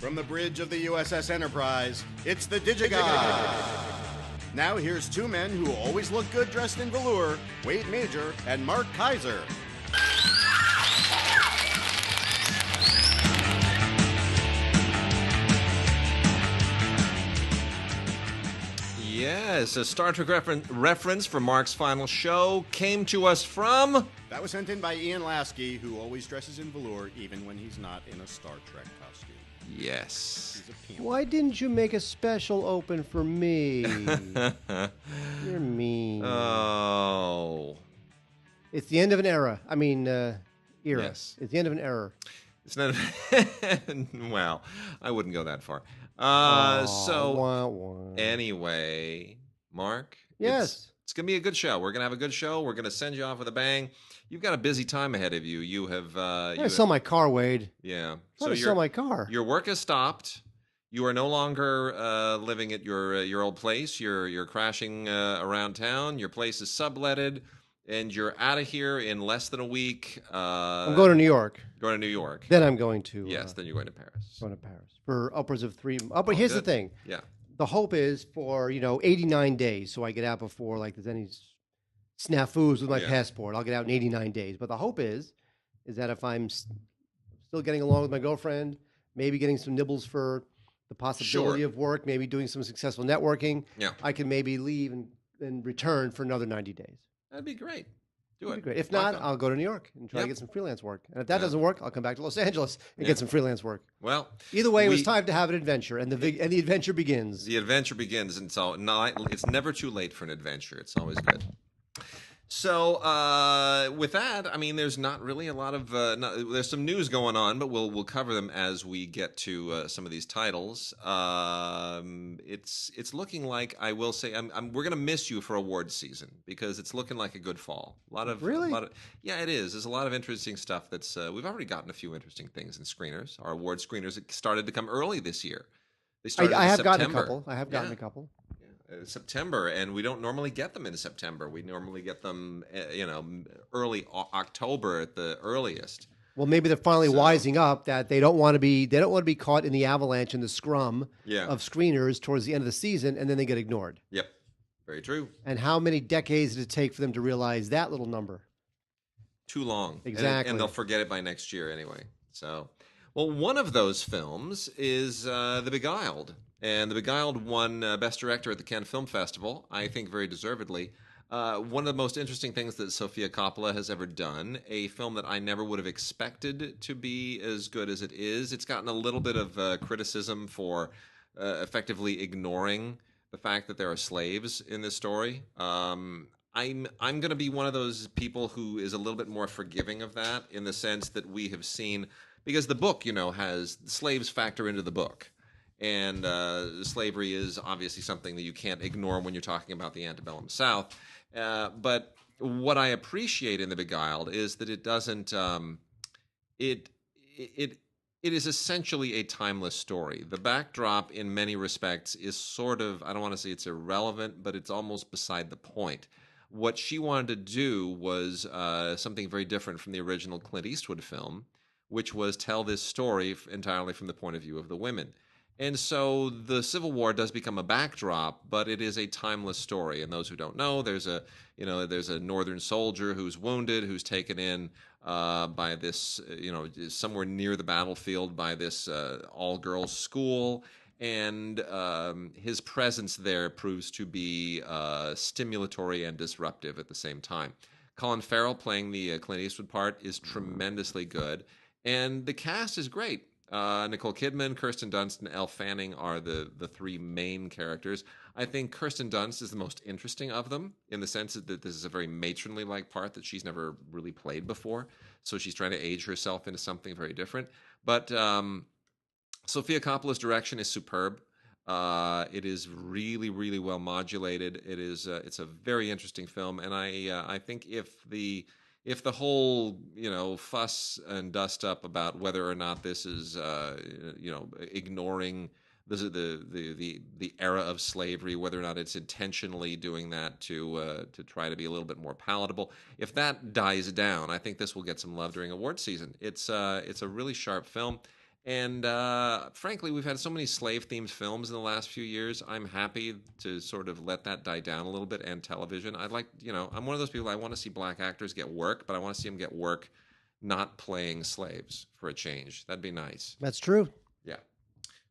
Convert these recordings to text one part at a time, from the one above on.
From the bridge of the USS Enterprise, it's the DigiGods. Now here's two men who always look good dressed in velour, Wade Major and Mark Keizer. Yes, a Star Trek reference for Mark's final show came to us from... That was sent in by Ian Lasky, who always dresses in velour even when he's not in a Star Trek costume. Yes. He's a peon. Why didn't you make a special open for me? You're mean. Oh. It's the end of an era. I mean, era. Yes. It's the end of an era. It's not... Well, I wouldn't go that far. Anyway, Mark. Yes. It's going to be a good show. We're going to have a good show. We're going to send you off with a bang. You've got a busy time ahead of you. You have... I gotta sell my car, Wade. Yeah. I sell my car. Your work has stopped. You are no longer living at your old place. You're crashing around town. Your place is subletted. And you're out of here in less than a week. I'm going to New York. Going to New York. Then I'm going to... Yes, then you're going to Paris. Going to Paris. For upwards of 3... but here's the thing. Yeah. The hope is for, 89 days, so I get out before, there's any snafus with my passport. I'll get out in 89 days. But the hope is that if I'm still getting along with my girlfriend, maybe getting some nibbles for the possibility of work, maybe doing some successful networking, I can maybe leave and return for another 90 days. That'd be great. That'd be great. If not, I'll go to New York and try to get some freelance work. And if that doesn't work, I'll come back to Los Angeles and get some freelance work. Well, either way, it was time to have an adventure, and the adventure begins. The adventure begins, and so it's never too late for an adventure. It's always good. So with that, I mean, there's not really a lot of there's some news going on, but we'll cover them as we get to some of these titles. It's looking like, I will say, we're gonna miss you for awards season because it's looking like a good fall. A lot of yeah, it is. There's a lot of interesting stuff that's we've already gotten a few interesting things in screeners. Our award screeners started to come early this year. They started. I have September. gotten a couple. I have gotten a couple. September, and we don't normally get them in September. We normally get them, early October at the earliest. Well, maybe they're finally wising up that they don't want to be caught in the avalanche and the scrum of screeners towards the end of the season, and then they get ignored. Yep, very true. And how many decades did it take for them to realize that little number? Too long, exactly, and they'll forget it by next year anyway. So, well, one of those films is The Beguiled. And The Beguiled won Best Director at the Cannes Film Festival, I think very deservedly. One of the most interesting things that Sofia Coppola has ever done, a film that I never would have expected to be as good as it is. It's gotten a little bit of criticism for effectively ignoring the fact that there are slaves in this story. I'm going to be one of those people who is a little bit more forgiving of that, in the sense that we have seen, because the book, has slaves factor into the book. And slavery is obviously something that you can't ignore when you're talking about the antebellum South. But what I appreciate in The Beguiled is that it doesn't. It is essentially a timeless story. The backdrop, in many respects, is sort of, I don't want to say it's irrelevant, but it's almost beside the point. What she wanted to do was something very different from the original Clint Eastwood film, which was tell this story entirely from the point of view of the women. And so the Civil War does become a backdrop, but it is a timeless story. And those who don't know, there's a Northern soldier who's wounded, who's taken in by this, somewhere near the battlefield by this all-girls school. And his presence there proves to be stimulatory and disruptive at the same time. Colin Farrell playing the Clint Eastwood part is tremendously good. And the cast is great. Nicole Kidman, Kirsten Dunst, and Elle Fanning are the three main characters. I think Kirsten Dunst is the most interesting of them, in the sense that this is a very matronly-like part that she's never really played before. So she's trying to age herself into something very different. But Sofia Coppola's direction is superb. It is really, really well modulated. It's a very interesting film, and I think if the whole, fuss and dust up about whether or not this is, ignoring the era of slavery, whether or not it's intentionally doing that to try to be a little bit more palatable, if that dies down, I think this will get some love during award season. It's a really sharp film, And frankly, we've had so many slave-themed films in the last few years. I'm happy to sort of let that die down a little bit, and television. I'd like, I'm one of those people, I want to see black actors get work, but I want to see them get work not playing slaves for a change. That'd be nice. That's true. Yeah.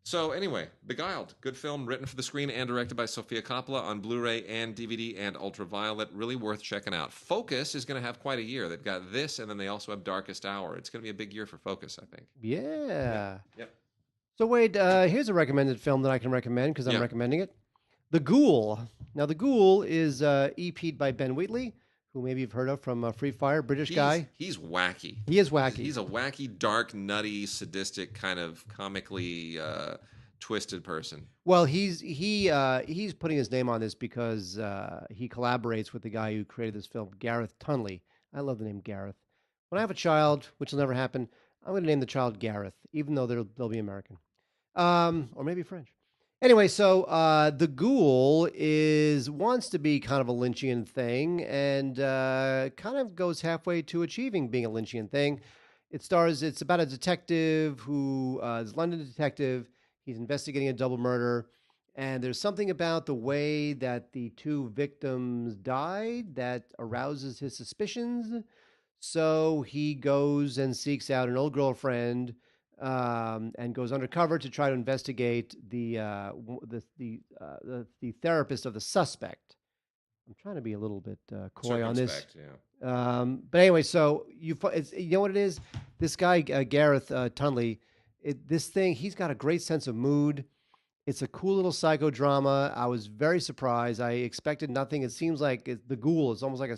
So anyway, Beguiled, good film, written for the screen and directed by Sofia Coppola on Blu-ray and DVD and Ultraviolet. Really worth checking out. Focus is going to have quite a year. They've got this, and then they also have Darkest Hour. It's going to be a big year for Focus, I think. Yeah. Yep. So Wade, here's a recommended film that I can recommend because I'm recommending it. The Ghoul. Now, The Ghoul is EP'd by Ben Wheatley, who maybe you've heard of from Free Fire, British guy. He's wacky. He is wacky. He's a wacky, dark, nutty, sadistic, kind of comically twisted person. Well, he's putting his name on this because he collaborates with the guy who created this film, Gareth Tunley. I love the name Gareth. When I have a child, which will never happen, I'm going to name the child Gareth, even though they'll be American, or maybe French. Anyway, so the Ghoul wants to be kind of a Lynchian thing, and kind of goes halfway to achieving being a Lynchian thing. It's about a detective who is a London detective. He's investigating a double murder, and there's something about the way that the two victims died that arouses his suspicions. So he goes and seeks out an old girlfriend. And goes undercover to try to investigate the therapist of the suspect. I'm trying to be a little bit coy on this. Yeah. But anyway, so you know what it is? This guy Gareth Tunley, he's got a great sense of mood. It's a cool little psychodrama. I was very surprised. I expected nothing. It seems like The Ghoul is almost like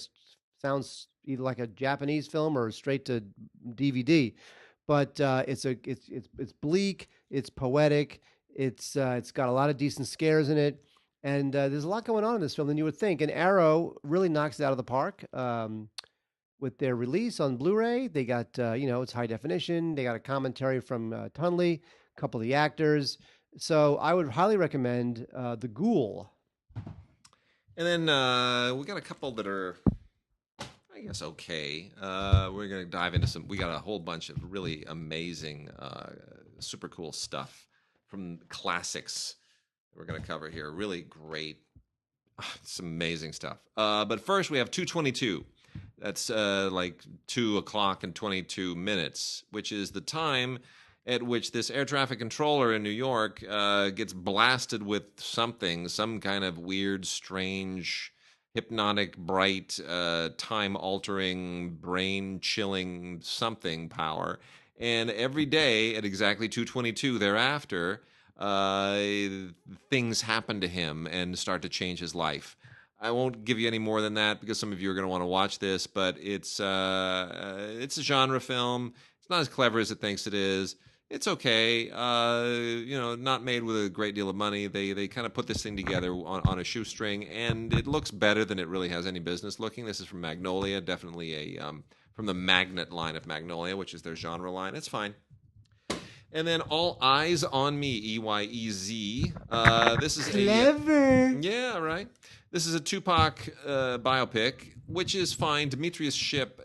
sounds either like a Japanese film or straight to DVD. But it's bleak, it's poetic, it's got a lot of decent scares in it, and there's a lot going on in this film than you would think. And Arrow really knocks it out of the park with their release on Blu-ray. They got it's high definition. They got a commentary from Tunley, a couple of the actors. So I would highly recommend The Ghoul. And then we got a couple that are, I guess, okay. We're going to dive into we got a whole bunch of really amazing, super cool stuff from classics we're going to cover here. Really great, some amazing stuff. But first we have 2:22. That's like 2 o'clock and 22 minutes, which is the time at which this air traffic controller in New York gets blasted with some kind of weird, strange, hypnotic, bright, time-altering, brain-chilling something power. And every day at exactly 2:22 thereafter, things happen to him and start to change his life. I won't give you any more than that because some of you are going to want to watch this, but it's a genre film. It's not as clever as it thinks it is. It's okay. Not made with a great deal of money. They kind of put this thing together on a shoestring, and it looks better than it really has any business looking. This is from Magnolia, definitely from the Magnet line of Magnolia, which is their genre line. It's fine. And then All Eyes on Me, Eyez. This is clever. Yeah, right. This is a Tupac biopic, which is fine. Demetrius Shipp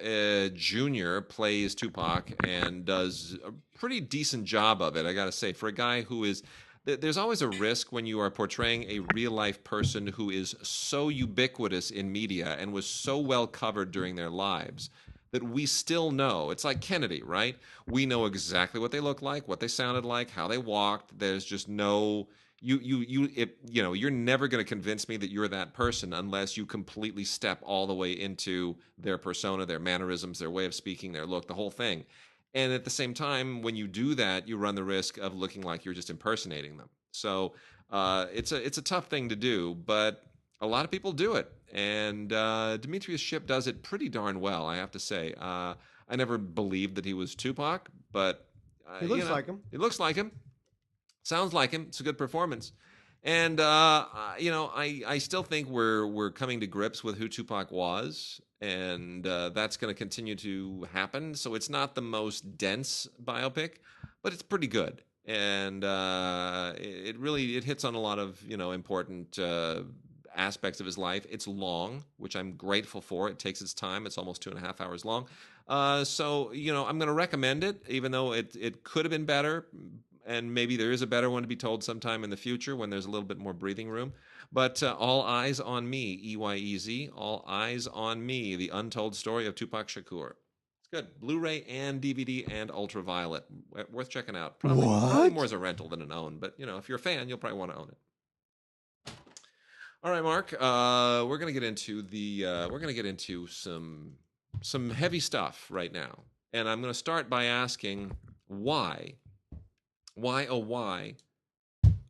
Jr. plays Tupac and does a pretty decent job of it, I got to say. For a guy who is... There's always a risk when you are portraying a real-life person who is so ubiquitous in media and was so well covered during their lives that we still know. It's like Kennedy, right? We know exactly what they look like, what they sounded like, how they walked. There's just no... You're never going to convince me that you're that person unless you completely step all the way into their persona, their mannerisms, their way of speaking, their look, the whole thing. And at the same time, when you do that, you run the risk of looking like you're just impersonating them. So it's a tough thing to do, but a lot of people do it. And Demetrius Shipp does it pretty darn well, I have to say. I never believed that he was Tupac, but... he looks like him. He looks like him. Sounds like him. It's a good performance. And, I still think we're coming to grips with who Tupac was, and that's going to continue to happen. So it's not the most dense biopic, but it's pretty good. And it hits on a lot of, important aspects of his life. It's long, which I'm grateful for. It takes its time. It's almost 2.5 hours long. So, I'm going to recommend it, even though it could have been better. And maybe there is a better one to be told sometime in the future when there's a little bit more breathing room. But All Eyes on Me, Eyez, All Eyes on Me, the untold story of Tupac Shakur. It's good. Blu-ray and DVD and Ultraviolet. Worth checking out. Probably more as a rental than an own. But, if you're a fan, you'll probably want to own it. All right, Mark. We're going to get into some heavy stuff right now. And I'm going to start by asking why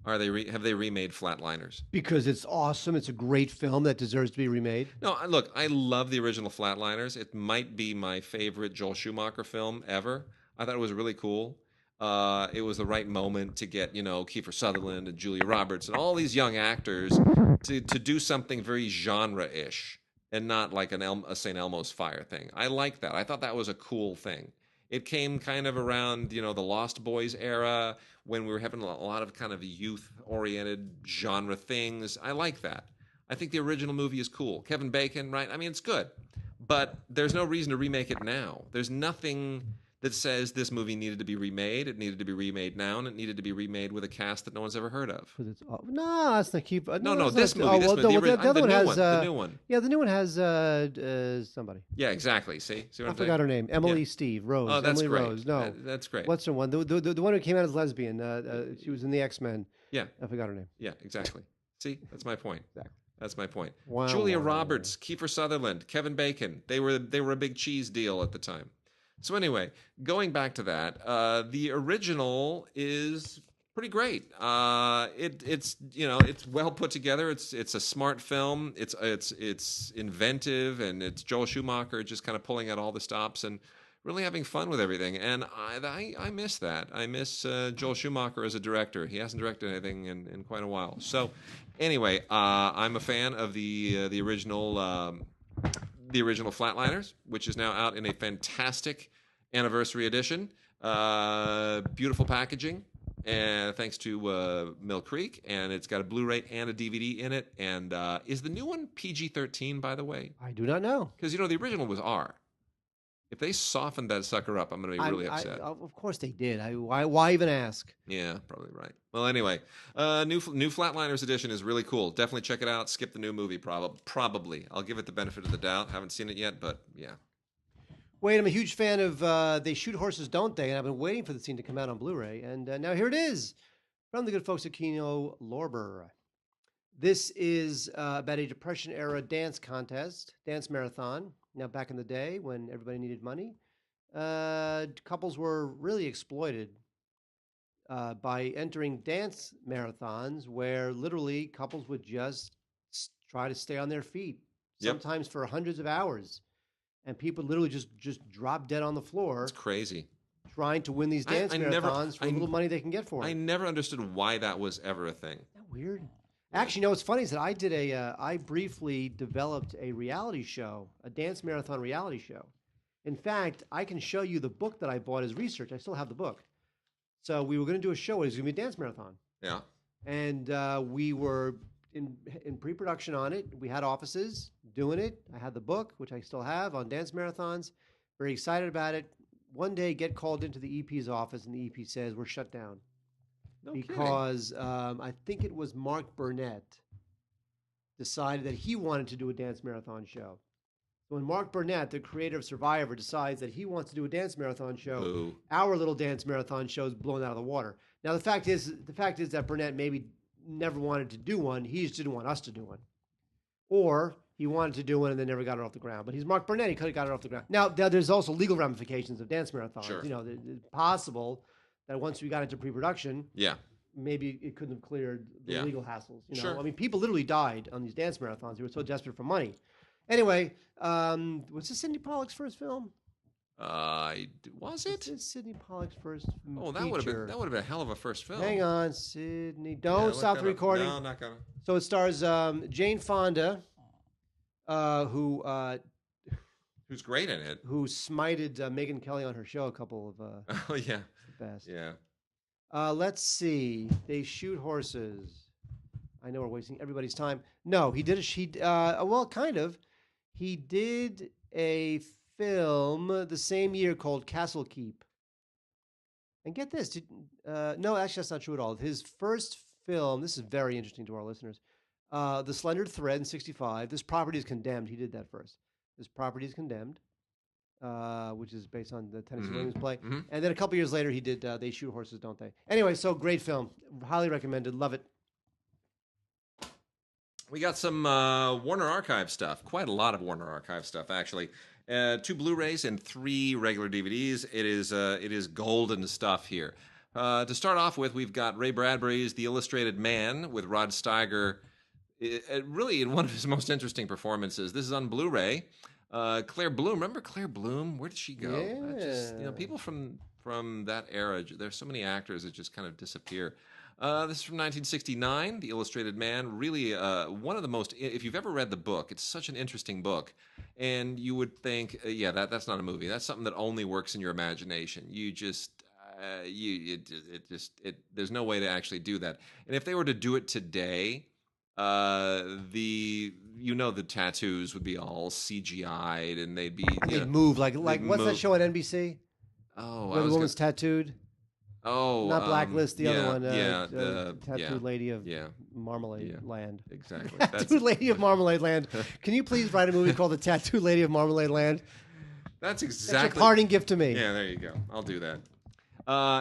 have they remade Flatliners? Because it's awesome. It's a great film that deserves to be remade. No, look, I love the original Flatliners. It might be my favorite Joel Schumacher film ever. I thought it was really cool. It was the right moment to get, Kiefer Sutherland and Julia Roberts and all these young actors to do something very genre-ish and not like a St. Elmo's Fire thing. I like that. I thought that was a cool thing. It came kind of around, the Lost Boys era when we were having a lot of kind of youth-oriented genre things. I like that. I think the original movie is cool. Kevin Bacon, right? I mean, it's good. But there's no reason to remake it now. There's nothing that says this movie needed to be remade. It needed to be remade now, and it needed to be remade with a cast that no one's ever heard of. No, that's not keep. No, this movie. The new one. Yeah, the new one has somebody. Yeah, exactly. See what I forgot her name. Emily Steve Rose. Oh, that's Emily great. Rose. No, that's great. What's her one? The one who came out as lesbian. She was in the X-Men. Yeah, I forgot her name. Yeah, exactly. See, that's my point. Exactly. That's my point. Wow, Julia Roberts, Kiefer Sutherland, Kevin Bacon. They were a big cheese deal at the time. So anyway, going back to that, the original is pretty great. It's well put together. It's a smart film. It's inventive, and it's Joel Schumacher just kind of pulling out all the stops and really having fun with everything. And I miss that. I miss Joel Schumacher as a director. He hasn't directed anything in quite a while. So anyway, I'm a fan of the original. The original Flatliners, which is now out in a fantastic anniversary edition. Beautiful packaging, and thanks to Mill Creek, and it's got a Blu-ray and a DVD in it. And is the new one PG-13, by the way? I do not know. Because, the original was R. If they softened that sucker up, I'm going to be really upset. Of course they did. Why even ask? Yeah, probably right. Well, anyway, new Flatliners edition is really cool. Definitely check it out. Skip the new movie, probably. I'll give it the benefit of the doubt. Haven't seen it yet, but yeah. Wait, I'm a huge fan of They Shoot Horses, Don't They? And I've been waiting for the scene to come out on Blu-ray. And now here it is from the good folks at Kino Lorber. This is about a Depression-era dance marathon. Now, back in the day when everybody needed money, couples were really exploited by entering dance marathons where literally couples would just try to stay on their feet, sometimes for hundreds of hours. And people literally just drop dead on the floor. It's crazy. Trying to win these dance marathons for little money they can get for it. I never understood why that was ever a thing. Isn't that weird? Actually, what's funny is that I briefly developed a reality show, a dance marathon reality show. In fact, I can show you the book that I bought as research. I still have the book. So we were going to do a show. It was going to be a dance marathon. Yeah. And we were in pre-production on it. We had offices doing it. I had the book, which I still have, on dance marathons. Very excited about it. One day, get called into the EP's office, and the EP says, we're shut down. No because I think it was Mark Burnett decided that he wanted to do a dance marathon show. So when Mark Burnett, the creator of Survivor, decides that he wants to do a dance marathon show, our little dance marathon show is blown out of the water. Now the fact is that Burnett maybe never wanted to do one. He just didn't want us to do one, or he wanted to do one and then never got it off the ground. But he's Mark Burnett; he could have got it off the ground. Now there's also legal ramifications of dance marathons. Sure. It's possible that once we got into pre-production, maybe it couldn't have cleared the legal hassles. Sure. I mean, people literally died on these dance marathons. They were so desperate for money. Anyway, was this Sidney Pollack's first film? Was it? This is Sidney Pollack's first that would have been a hell of a first film. Hang on, Sidney. Don't stop the recording. No, not gonna. So it stars Jane Fonda, who's great in it. Who smited Megyn Kelly on her show a couple of. Oh yeah. Best. Yeah. Let's see. They Shoot Horses. I know we're wasting everybody's time. No, he did. Well, kind of. He did a film the same year called Castle Keep. And get this. No, actually, that's not true at all. His first film, this is very interesting to our listeners. The Slender Thread in 1965. This Property is Condemned. He did that first. This Property is Condemned, which is based on the Tennessee Williams play. Mm-hmm. And then a couple years later, he did They Shoot Horses, Don't They? Anyway, so great film. Highly recommended. Love it. We got some Warner Archive stuff. Quite a lot of Warner Archive stuff, actually. 2 Blu-rays and 3 regular DVDs. It is golden stuff here. To start off with, we've got Ray Bradbury's The Illustrated Man with Rod Steiger, really in one of his most interesting performances. This is on Blu-ray. Claire Bloom, remember Claire Bloom? Where did she go? Yeah. People from that era. There's so many actors that just kind of disappear. This is from 1969, The Illustrated Man. Really, one of the most. If you've ever read the book, it's such an interesting book, and you would think, that's not a movie. That's something that only works in your imagination. You just, there's no way to actually do that. And if they were to do it today, the tattoos would be all CGI'd, and they'd be move like what's that show on NBC? Oh, where the woman's tattooed. Oh, not Blacklist, the other one. The Tattooed Lady of Marmalade Land. Exactly. Tattooed Lady of Marmalade Land. Can you please write a movie called The Tattooed Lady of Marmalade Land? That's your parting gift to me. Yeah, there you go. I'll do that.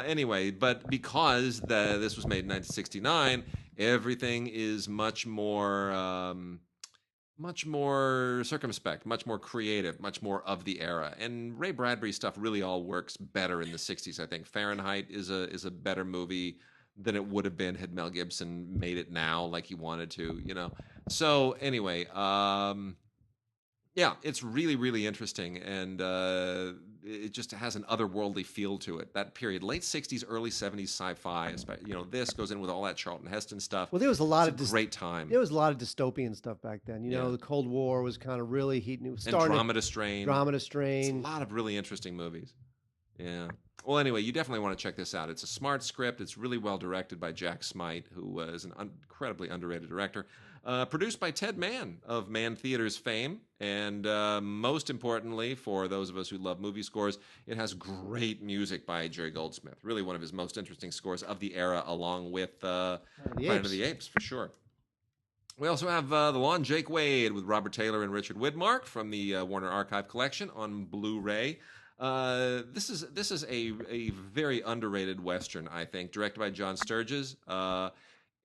Anyway, but because this was made in 1969, everything is much more circumspect, much more creative, much more of the era. And Ray Bradbury stuff really all works better in the 60s, I think. Fahrenheit is a better movie than it would have been had Mel Gibson made it now like he wanted to, So anyway, it's really, really interesting, and it just has an otherworldly feel to it. That period, late 60s, early 70s sci-fi, this goes in with all that Charlton Heston stuff. Well, there was a lot of great time. There was a lot of dystopian stuff back then. The Cold War was kind of really heating. It was starting. Andromeda Strain. It's a lot of really interesting movies. Yeah. Well, anyway, you definitely want to check this out. It's a smart script. It's really well directed by Jack Smite, who is an incredibly underrated director. Produced by Ted Mann of Mann Theater's fame. And most importantly, for those of us who love movie scores, it has great music by Jerry Goldsmith. Really one of his most interesting scores of the era, along with Planet of the Apes, for sure. We also have The Law and Jake Wade with Robert Taylor and Richard Widmark from the Warner Archive Collection on Blu-ray. This is a very underrated Western, I think, directed by John Sturges.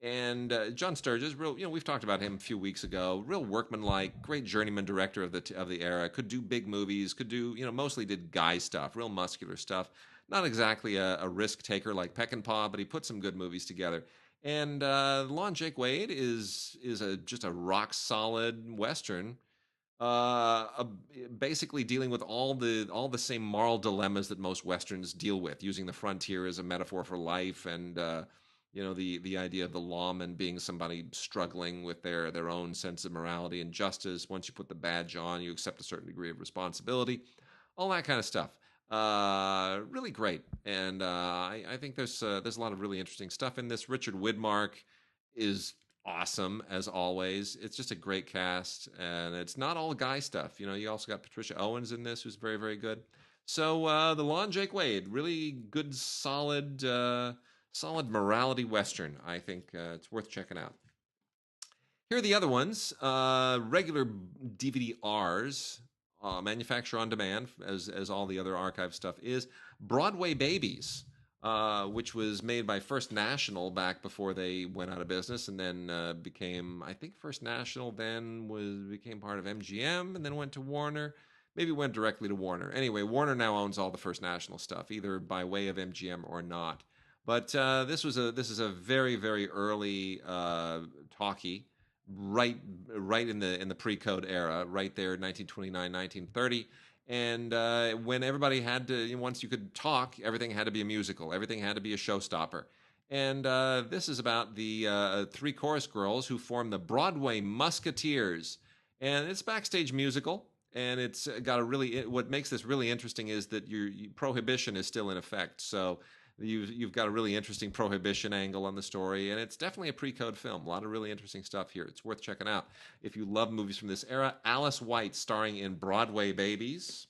And John Sturges, we've talked about him a few weeks ago. Real workmanlike, great journeyman director of the era. Could do big movies. Could do mostly did guy stuff, real muscular stuff. Not exactly a risk taker like Peckinpah, but he put some good movies together. And The Law and Jake Wade is just a rock solid Western. Basically dealing with all the same moral dilemmas that most Westerns deal with, using the frontier as a metaphor for life, and the idea of the lawman being somebody struggling with their own sense of morality and justice. Once you put the badge on, you accept a certain degree of responsibility, all that kind of stuff. Really great, and I think there's a lot of really interesting stuff in this. Richard Widmark is awesome as always. It's just a great cast, and it's not all guy stuff. You also got Patricia Owens in this, who's very, very good. So The Law and Jake Wade, really good, solid morality Western. I think it's worth checking out. Here are the other ones. Regular DVD-Rs, manufacture on demand, as all the other archive stuff is. Broadway Babies, which was made by First National back before they went out of business, and then became, I think First National became part of MGM, and then went to Warner. Maybe went directly to Warner. Anyway, Warner now owns all the First National stuff, either by way of MGM or not. But this is a very, very early talkie, right in the pre-code era, right there, 1929, 1930. And when everybody had to, once you could talk, everything had to be a musical. Everything had to be a showstopper. And this is about the 3 chorus girls who form the Broadway Musketeers. And it's a backstage musical. And it's got what makes this really interesting is that your prohibition is still in effect. So You've got a really interesting prohibition angle on the story, and it's definitely a pre-code film. A lot of really interesting stuff here. It's worth checking out if you love movies from this era. Alice White starring in Broadway Babies.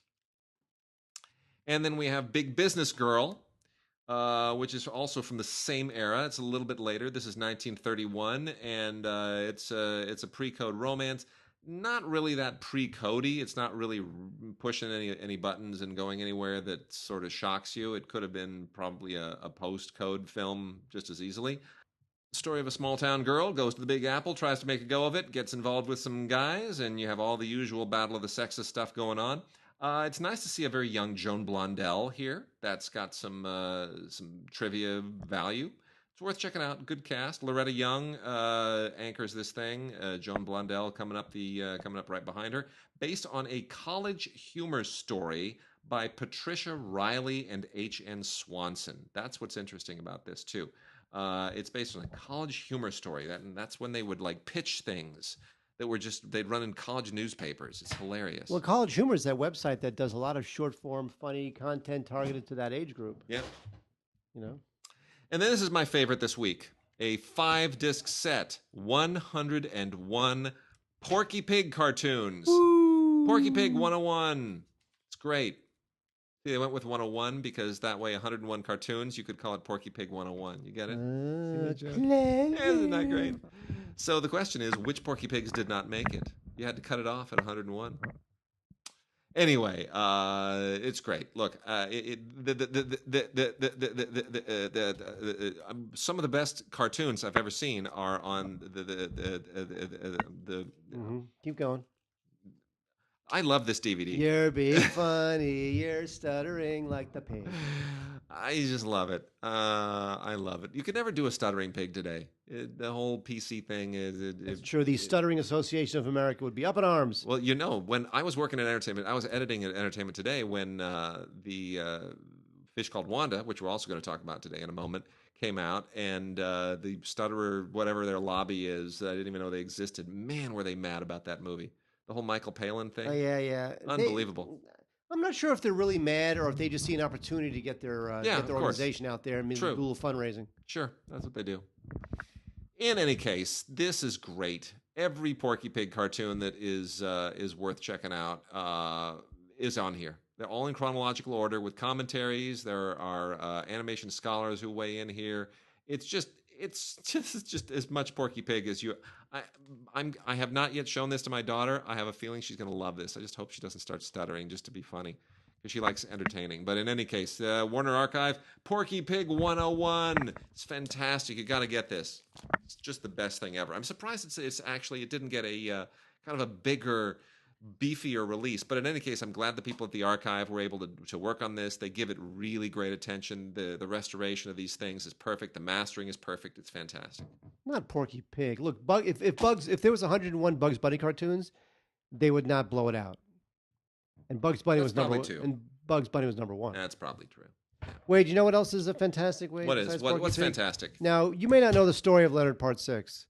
And then we have Big Business Girl, which is also from the same era. It's a little bit later. This is 1931, and it's a pre-code romance. Not really that pre-codey. It's not really pushing any buttons and going anywhere that sort of shocks you. It could have been probably a post-code film just as easily. Story of a small-town girl goes to the Big Apple, tries to make a go of it, gets involved with some guys, and you have all the usual battle of the sexes stuff going on. It's nice to see a very young Joan Blondell here. That's got some trivia value. It's worth checking out. Good cast. Loretta Young anchors this thing. Joan Blondell coming up right behind her. Based on a college humor story by Patricia Riley and H.N. Swanson. That's what's interesting about this too. It's based on a college humor story. That's when they would like pitch things that were they'd run in college newspapers. It's hilarious. Well, College Humor is that website that does a lot of short form, funny content targeted to that age group. Yeah. You know? And then this is my favorite this week. A 5-disc set, 101 Porky Pig cartoons. Ooh. Porky Pig 101. It's great. See, they went with 101 because that way 101 cartoons, you could call it Porky Pig 101. You get it? Isn't that great? So the question is, which Porky Pigs did not make it? You had to cut it off at 101. Anyway, it's great. Look, some of the best cartoons I've ever seen are on the Keep going. I love this DVD. You're being funny. You're stuttering like the pig. I just love it. I love it. You could never do a stuttering pig today. The whole PC thing is... Sure, the Stuttering Association of America would be up in arms. Well, when I was working in entertainment, I was editing at Entertainment Today when the Fish Called Wanda, which we're also going to talk about today in a moment, came out, and the stutterer, whatever their lobby is, I didn't even know they existed. Man, were they mad about that movie. The whole Michael Palin thing. Oh, yeah. Unbelievable. I'm not sure if they're really mad or if they just see an opportunity to get their organization out there and maybe do a little fundraising. Sure, that's what they do. In any case, this is great. Every Porky Pig cartoon that is worth checking out is on here. They're all in chronological order with commentaries. There are animation scholars who weigh in here. It's just as much Porky Pig as you. I have not yet shown this to my daughter. I have a feeling she's going to love this. I just hope she doesn't start stuttering just to be funny, because she likes entertaining. But in any case, Warner Archive, Porky Pig 101. It's fantastic. You got to get this. It's just the best thing ever. I'm surprised it didn't get a kind of a bigger, beefier release. But in any case, I'm glad the people at the archive were able to work on this. They give it really great attention. The restoration of these things is perfect. The mastering is perfect. It's fantastic. Not Porky Pig. Look, if there was 101 Bugs Bunny cartoons, they would not blow it out. And Bugs Bunny was number 2. And Bugs Bunny was number 1. That's probably true. Wade, you know what else is a fantastic way? What's fantastic? Now, you may not know the story of Leonard Part 6.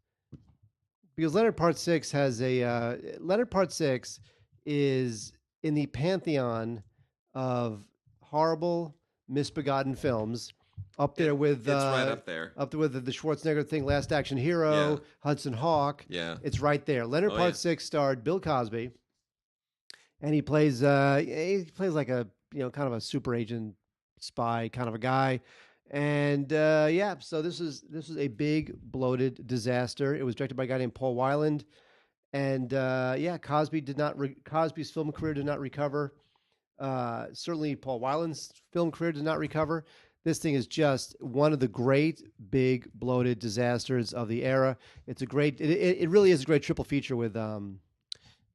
Because Leonard Part 6 has Leonard Part 6 is in the pantheon of horrible, misbegotten films. Up there with... It's right up there. Up there with the Schwarzenegger thing, Last Action Hero, Hudson Hawk. Yeah. It's right there. Leonard Part 6 starred Bill Cosby. And he plays like a, kind of a super agent spy kind of a guy. And so this is a big bloated disaster. It was directed by a guy named Paul Weiland, and Cosby's film career did not recover. Certainly, Paul Weiland's film career did not recover. This thing is just one of the great big bloated disasters of the era. It's it really is a great triple feature with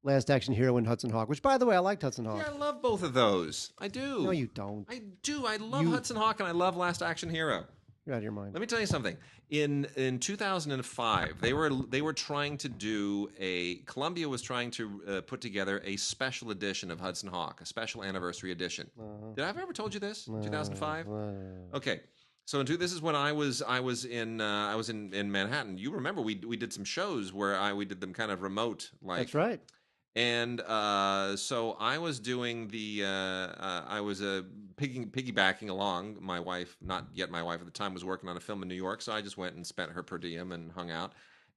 Last Action Hero and Hudson Hawk, which, by the way, I liked Hudson Hawk. Yeah, I love both of those. I do. No, you don't. I do. I love Hudson Hawk and I love Last Action Hero. You're out of your mind. Let me tell you something. In 2005, they were trying to do Columbia was trying to put together a special edition of Hudson Hawk, a special anniversary edition. Did I ever told you this? 2005. Okay. So this is when I was in Manhattan. You remember we did some shows where we did them kind of remote, like. That's right. And so I was doing I was piggybacking along. My wife, not yet my wife at the time, was working on a film in New York, so I just went and spent her per diem and hung out.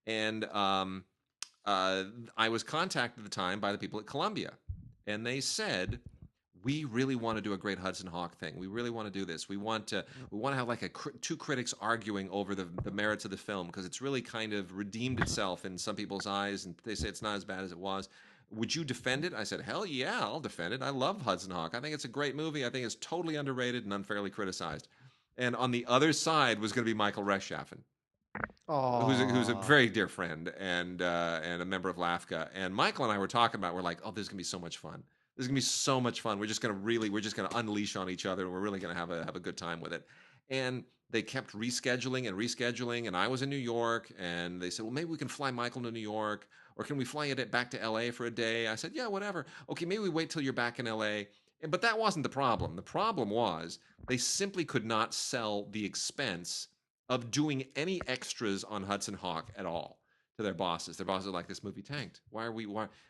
And I was contacted at the time by the people at Columbia, and they said, we really want to do a great Hudson Hawk thing. We really want to do this. We want to have like two critics arguing over the merits of the film, because it's really kind of redeemed itself in some people's eyes, and they say it's not as bad as it was. Would you defend it? I said, hell yeah, I'll defend it. I love Hudson Hawk. I think it's a great movie. I think it's totally underrated and unfairly criticized. And on the other side was going to be Michael Rechtschaffen, who's a very dear friend and a member of LAFCA. And Michael and I were talking about, we're like, oh, this is going to be so much fun. This is going to be so much fun. We're just going to unleash on each other, and we're really going to have a good time with it. And they kept rescheduling, and I was in New York, and they said, well, maybe we can fly Michael to New York, or can we fly it back to LA for a day? I said, yeah, whatever. Okay, maybe we wait till you're back in LA. But that wasn't the problem. The problem was they simply could not sell the expense of doing any extras on Hudson Hawk at all to their bosses. Their bosses are like, this movie tanked. Why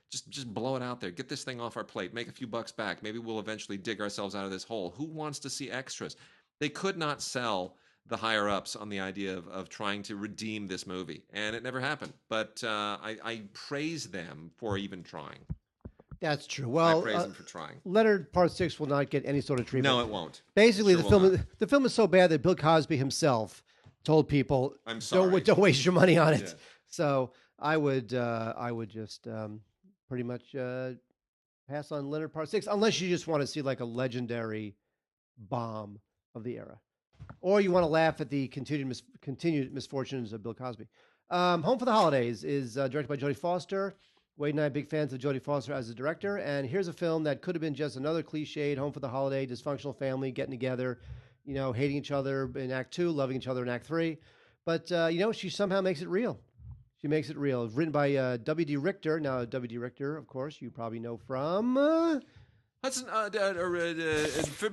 just blow it out there. Get this thing off our plate. Make a few bucks back. Maybe we'll eventually dig ourselves out of this hole. Who wants to see extras? They could not sell the higher ups on the idea of trying to redeem this movie, and it never happened. But I praise them for even trying. That's true. Well, I praise them for trying. Leonard Part 6 will not get any sort of treatment. No, it won't. Basically, the film is so bad that Bill Cosby himself told people, I'm sorry, don't waste your money on it. Yeah. So I would just pretty much pass on Leonard Part 6, unless you just want to see like a legendary bomb of the era, or you want to laugh at the continued misfortunes of Bill Cosby. Home for the Holidays is directed by Jodie Foster. Wade and I are big fans of Jodie Foster as a director, and here's a film that could have been just another cliched home for the holiday, dysfunctional family getting together, hating each other in Act 2, loving each other in Act 3. But, she somehow makes it real. She makes it real. It's written by W.D. Richter. Now, W.D. Richter, of course, you probably know from... Hudson,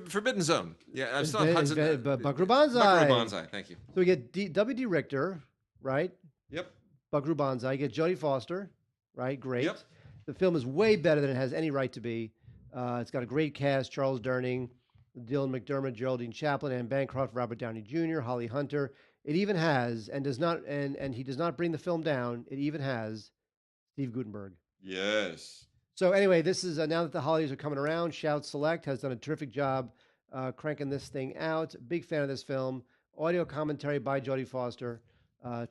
Forbidden Zone. Yeah, I've still Hudson. Buckaroo Banzai. Buckaroo Banzai, thank you. So we get W.D. Richter, right? Yep. Buckaroo Banzai. You get Jodie Foster, right? Great. Yep. The film is way better than it has any right to be. It's got a great cast: Charles Durning, Dylan McDermott, Geraldine Chaplin, Anne Bancroft, Robert Downey Jr., Holly Hunter. It even has, and he does not bring the film down, it even has Steve Guttenberg. Yes. So anyway, this is now that the holidays are coming around, Shout Select has done a terrific job cranking this thing out. Big fan of this film. Audio commentary by Jodie Foster.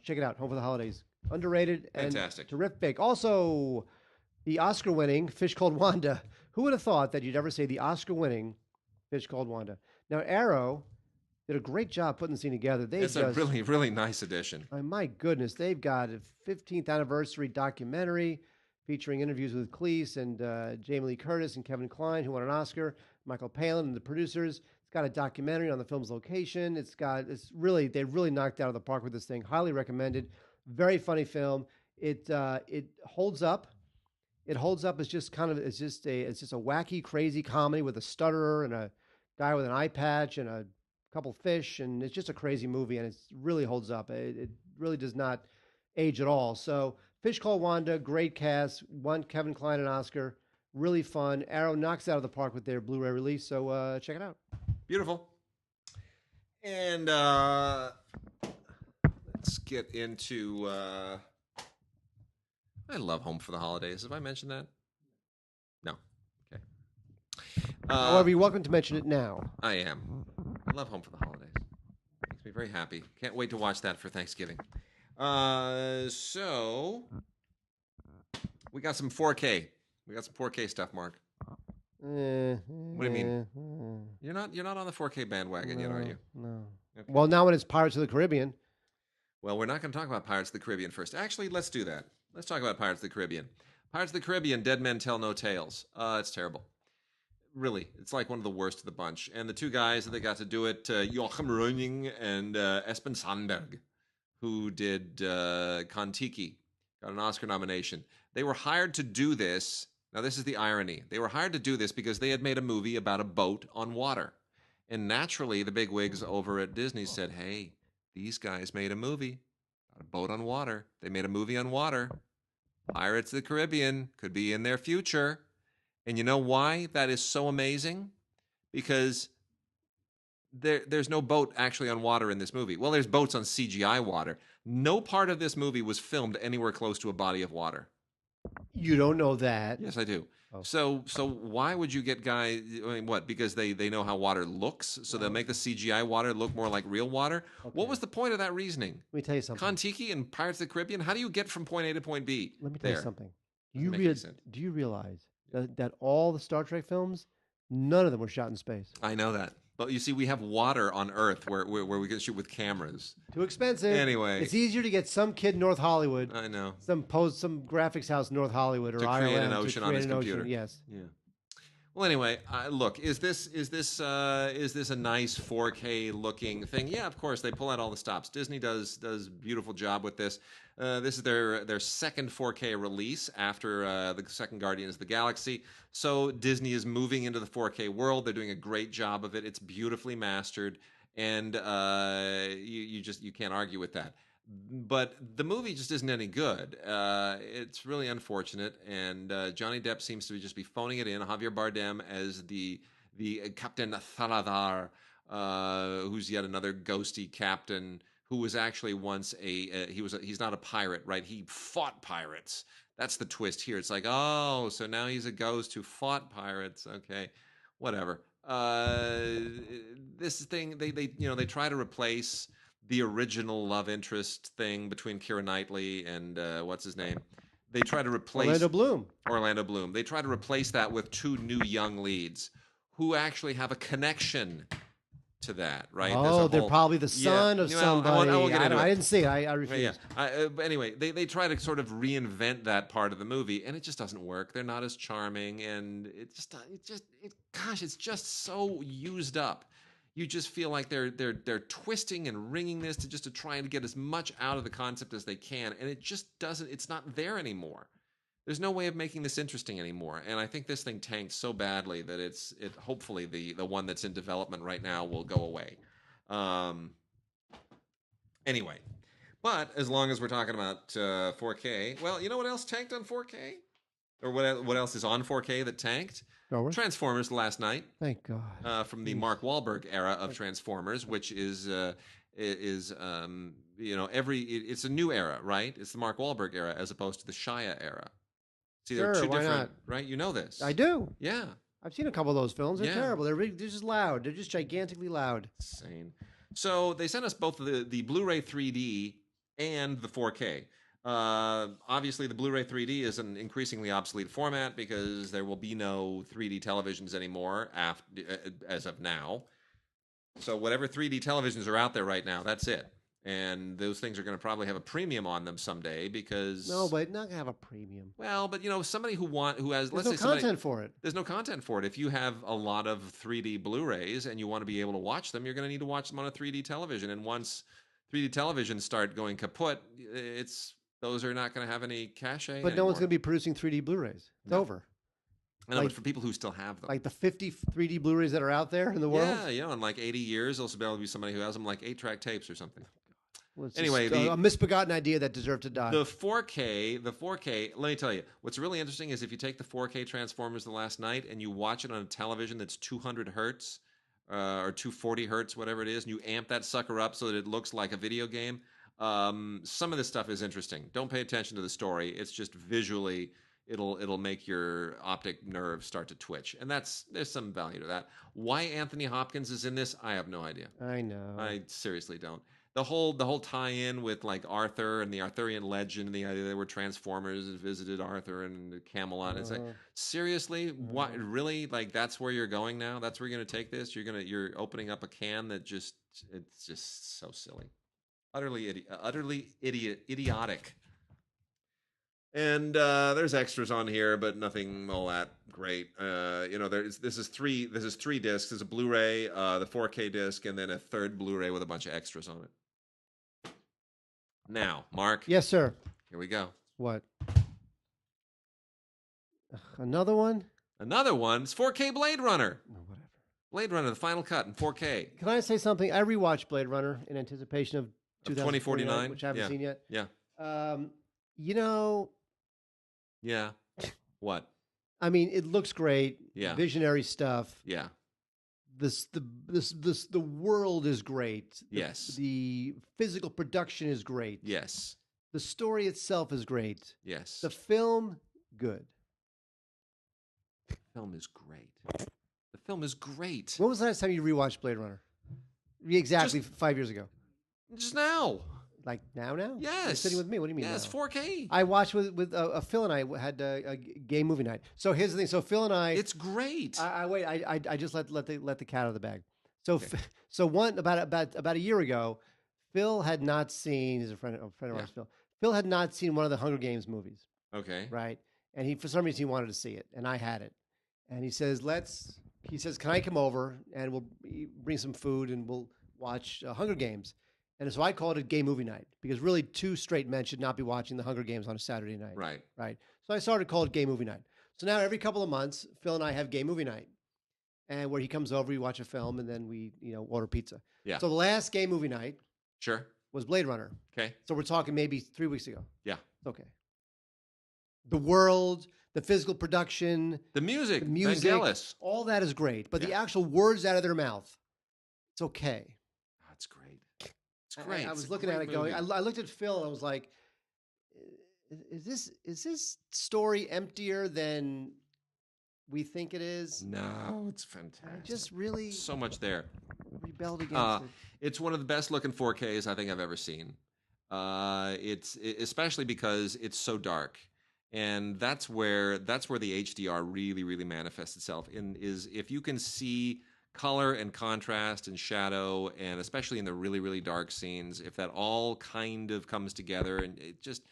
Check it out, Home for the Holidays. Underrated and fantastic. Terrific. Also, the Oscar-winning Fish Called Wanda. Who would have thought that you'd ever say the Oscar-winning Fish Called Wanda? Now, Arrow did a great job putting the scene together. It's a really, really nice addition. My goodness, they've got a 15th anniversary documentary featuring interviews with Cleese and Jamie Lee Curtis and Kevin Kline, who won an Oscar, Michael Palin and the producers. It's got a documentary on the film's location. They really knocked out of the park with this thing. Highly recommended. Very funny film. It holds up. It holds up as just a wacky, crazy comedy with a stutterer and a guy with an eye patch and a couple fish, and it's just a crazy movie, and it really holds up. It really does not age at all. So Fish Called Wanda, great cast, won Kevin Kline an Oscar, really fun. Arrow knocks it out of the park with their Blu-ray release, so check it out. Beautiful. And let's get into... I love Home for the Holidays. Have I mentioned that? No. Okay. However, you're welcome to mention it now. I am. I love Home for the Holidays. Makes me very happy. Can't wait to watch that for Thanksgiving. So we got some 4K. We got some 4K stuff, Mark. What do you mean? You're not on the 4K bandwagon yet, are you? No. Okay. Well, now when it's Pirates of the Caribbean. Well, we're not going to talk about Pirates of the Caribbean first. Actually, let's do that. Let's talk about Pirates of the Caribbean. Pirates of the Caribbean, Dead Men Tell No Tales. It's terrible. Really, it's like one of the worst of the bunch. And the two guys that they got to do it, Joachim Röning and Espen Sandberg, who did Kon-Tiki, got an Oscar nomination. They were hired to do this. Now, this is the irony. They were hired to do this because they had made a movie about a boat on water. And naturally, the bigwigs over at Disney said, hey, these guys made a movie about a boat on water. They made a movie on water. Pirates of the Caribbean could be in their future. And you know why that is so amazing? Because there's no boat actually on water in this movie. Well, there's boats on CGI water. No part of this movie was filmed anywhere close to a body of water. You don't know that. Yes, I do. Oh. So why would you get guys? I mean, what? Because they know how water looks, so they'll make the CGI water look more like real water. Okay. What was the point of that reasoning? Let me tell you something. Kon-Tiki and Pirates of the Caribbean. How do you get from point A to point B? Let me tell you something. Do you realize that all the Star Trek films, none of them were shot in space? I know that. But you see, we have water on Earth where we can shoot with cameras. Too expensive. Anyway. It's easier to get some kid in North Hollywood. I know. Some graphics house in North Hollywood or to Ireland. Create an ocean on his computer. Yes. Yeah. Well, anyway, look, is this a nice 4K looking thing? Yeah, of course. They pull out all the stops. Disney does beautiful job with this. This is their second 4K release after the second Guardians of the Galaxy. So Disney is moving into the 4K world. They're doing a great job of it. It's beautifully mastered, and you can't argue with that. But the movie just isn't any good. It's really unfortunate, and Johnny Depp seems to just be phoning it in. Javier Bardem as the Captain Thaladar, who's yet another ghosty captain who was actually once he's not a pirate, right? He fought pirates. That's the twist here. It's like, oh, so now he's a ghost who fought pirates. Okay, whatever. This thing they try to replace the original love interest thing between Keira Knightley and what's his name? They try to replace Orlando Bloom. They try to replace that with two new young leads who actually have a connection to that, right? Oh, they're probably the son of somebody. I didn't see it. I refuse. Yeah. But anyway, they try to sort of reinvent that part of the movie, and it just doesn't work. They're not as charming, and it's just so used up. You just feel like they're twisting and wringing this to try and get as much out of the concept as they can, and it just doesn't. It's not there anymore. There's no way of making this interesting anymore, and I think this thing tanked so badly that hopefully the one that's in development right now will go away. Anyway, but as long as we're talking about 4K, well, you know what else tanked on 4K, or what else is on 4K that tanked? Transformers last night. Thank God. From the Mark Wahlberg era of Transformers, which is it's a new era, right? It's the Mark Wahlberg era as opposed to the Shia era. See, they're two different, not? Right? You know this. I do. Yeah. I've seen a couple of those films. They're terrible. They're just loud. They're just gigantically loud. Insane. So they sent us both the Blu-ray 3D and the 4K. Obviously, the Blu-ray 3D is an increasingly obsolete format because there will be no 3D televisions anymore as of now. So whatever 3D televisions are out there right now, that's it. And those things are going to probably have a premium on them someday because no, but not gonna have a premium. Well, but somebody who has there's no content for it. There's no content for it. If you have a lot of 3D Blu-rays and you want to be able to watch them, you're going to need to watch them on a 3D television. And once 3D televisions start going kaput, those are not going to have any cachet. But no one's going to be producing 3D Blu-rays. It's over. I know, but for people who still have them. Like the 50 3D Blu-rays that are out there in the world? Yeah, in like 80 years, there'll be able to be somebody who has them like 8-track tapes or something. Well, anyway, a misbegotten idea that deserved to die. The 4K, let me tell you, what's really interesting is if you take the 4K Transformers the last night and you watch it on a television that's 200 hertz or 240 hertz, whatever it is, and you amp that sucker up so that it looks like a video game, some of this stuff is interesting. Don't pay attention to the story. It's just visually, it'll make your optic nerve start to twitch, and there's some value to that. Why Anthony Hopkins is in this, I have no idea. I know. I seriously don't. The whole tie-in with like Arthur and the Arthurian legend, and the idea they were Transformers and visited Arthur and Camelot. It's like, seriously, what? Really? Like that's where you're going now? That's where you're going to take this? You're opening up a can that it's just so silly, utterly idiotic. And there's extras on here, but nothing all that great. This is three discs. There's a Blu-ray, the 4K disc, and then a third Blu-ray with a bunch of extras on it. Now, Mark. Yes, sir. Here we go. What? Another one? Another one. It's 4K Blade Runner. Oh, whatever. Blade Runner, the final cut in 4K. Can I say something? I rewatched Blade Runner in anticipation of 2049, which I haven't seen yet. Yeah. Yeah. What? I mean, it looks great. Yeah. Visionary stuff. Yeah. The world is great. Yes. The physical production is great. Yes. The story itself is great. Yes. The film, good. The film is great. The film is great. When was the last time you rewatched Blade Runner? Exactly 5 years ago. Just now. Like now? Yes. You're sitting with me. What do you mean? Yes, now? 4K. I watched with Phil and I had a gay movie night. So here's the thing. So Phil and I, It's great. I just let the cat out of the bag. So Okay. so about a year ago, Phil had not seen. He's a friend of ours. Phil. Phil had not seen one of the Hunger Games movies. Okay. Right. And he, for some reason, he wanted to see it, and I had it. And he says, can I come over and we'll bring some food and we'll watch Hunger Games. And so I called it gay movie night because really 2 straight men should not be watching the Hunger Games on a Saturday night. Right. Right. So I started to call it gay movie night. So now every couple of months, Phil and I have gay movie night, and where he comes over, we watch a film, and then we order pizza. Yeah. So the last gay movie night Sure. was Blade Runner. Okay. So we're talking maybe 3 weeks ago. Yeah. Okay. The world, the physical production, The music. the music, Vangelis. all that is great, but the Yeah. actual words out of their mouth, it's okay. That's great. It's great. I It's was a looking at great it going. movie. I looked at Phil and I was like, "Is this story emptier than we think it is?" No, it's I fantastic. just really So much there. rebelled against it. It's one of the best looking 4Ks I think I've ever seen. Especially because it's so dark, and that's where the HDR really manifests itself in. Is if you can see color and contrast and shadow, and especially in the really dark scenes, if that all kind of comes together, and it just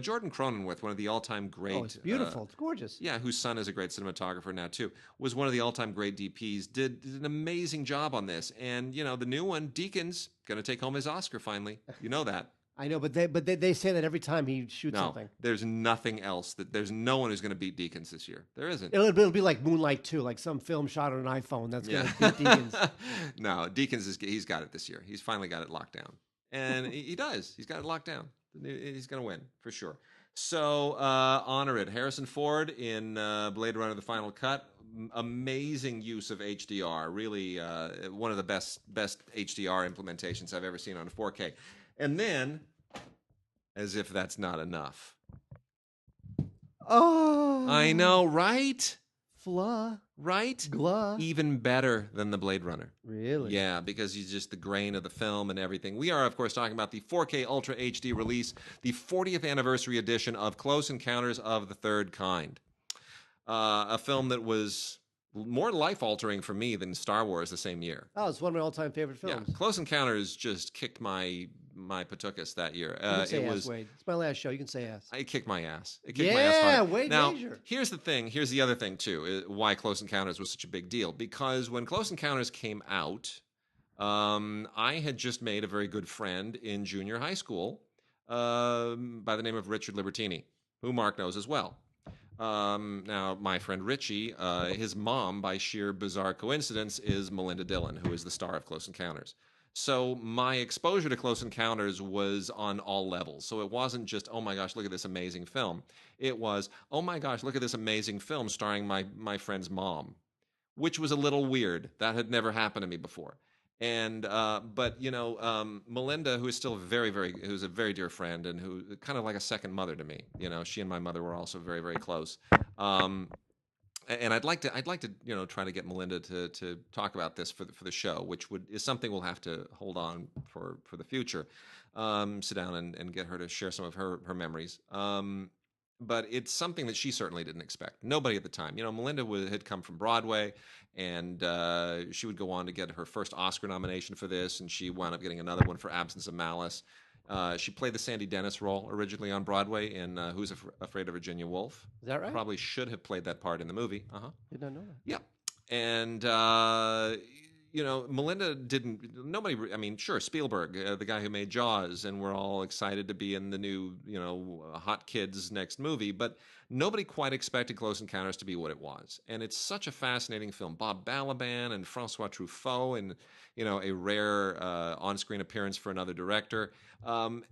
Jordan Cronenweth, one of the all-time great. Oh, it's beautiful. It's gorgeous. Yeah, whose son is a great cinematographer now too, was one of the all-time great DPs. Did an amazing job on this, and the new one, Deakins, going to take home his Oscar finally. You know that. I know, but they say that every time he shoots No, something. there's nothing else. There's no one who's going to beat Deakins this year. There isn't. It'll be like Moonlight 2, like some film shot on an iPhone that's going to beat Deakins. No, Deakins he's got it this year. He's finally got it locked down, and he does. He's got it locked down. He's going to win for sure. So honor it. Harrison Ford in Blade Runner: The Final Cut. Amazing use of HDR. Really one of the best HDR implementations I've ever seen on a 4K. And then, as if that's not enough. Oh, I know, right? Fla, Right? Gla. Even better than the Blade Runner. Really? Yeah, because he's just the grain of the film and everything. We are, of course, talking about the 4K Ultra HD release, the 40th anniversary edition of Close Encounters of the Third Kind. A film that was more life-altering for me than Star Wars the same year. Oh, it's one of my all-time favorite films. Yeah, Close Encounters just kicked my patukas that year. You can say ass, Wade. It's my last show. You can say ass. It kicked my ass. It kicked my ass hard. Wade Now, Major. here's the thing. Here's the other thing, too, why Close Encounters was such a big deal. Because when Close Encounters came out, I had just made a very good friend in junior high school by the name of Richard Libertini, who Mark knows as well. Now, my friend Richie, his mom, by sheer bizarre coincidence, is Melinda Dillon, who is the star of Close Encounters. So my exposure to Close Encounters was on all levels. So it wasn't just, oh my gosh, look at this amazing film. It was, oh my gosh, look at this amazing film starring my friend's mom, which was a little weird. That had never happened to me before. And but Melinda, who is still who's a very dear friend and who kind of like a second mother to me. She and my mother were also very close. And I'd like to try to get Melinda to talk about this for the show, which is something we'll have to hold on for the future. Sit down and get her to share some of her memories. But it's something that she certainly didn't expect. Nobody at the time. Melinda had come from Broadway, and she would go on to get her first Oscar nomination for this, and she wound up getting another one for Absence of Malice. She played the Sandy Dennis role originally on Broadway in Who's Afraid of Virginia Woolf. Is that right? Probably should have played that part in the movie. Did not know that. Yep. And, Melinda didn't. Nobody. I mean, sure, Spielberg, the guy who made Jaws, and we're all excited to be in the new, Hot Kids next movie. But nobody quite expected Close Encounters to be what it was, and it's such a fascinating film. Bob Balaban and Francois Truffaut, and a rare on-screen appearance for another director.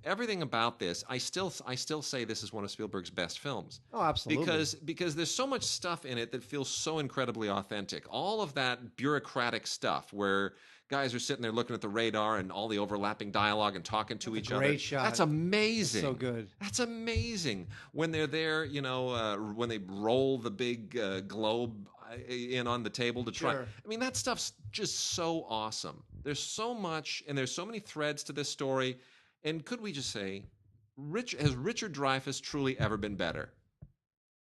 Everything about this, I still say this is one of Spielberg's best films. Oh, absolutely. Because there's so much stuff in it that feels so incredibly authentic. All of that bureaucratic stuff where guys are sitting there looking at the radar and all the overlapping dialogue and talking to each other. Great shot. That's amazing. That's so good. That's amazing. When they're there, when they roll the big globe in on the table to try. Sure. I mean, that stuff's just so awesome. There's so much, and there's so many threads to this story. And could we just say, has Richard Dreyfuss truly ever been better?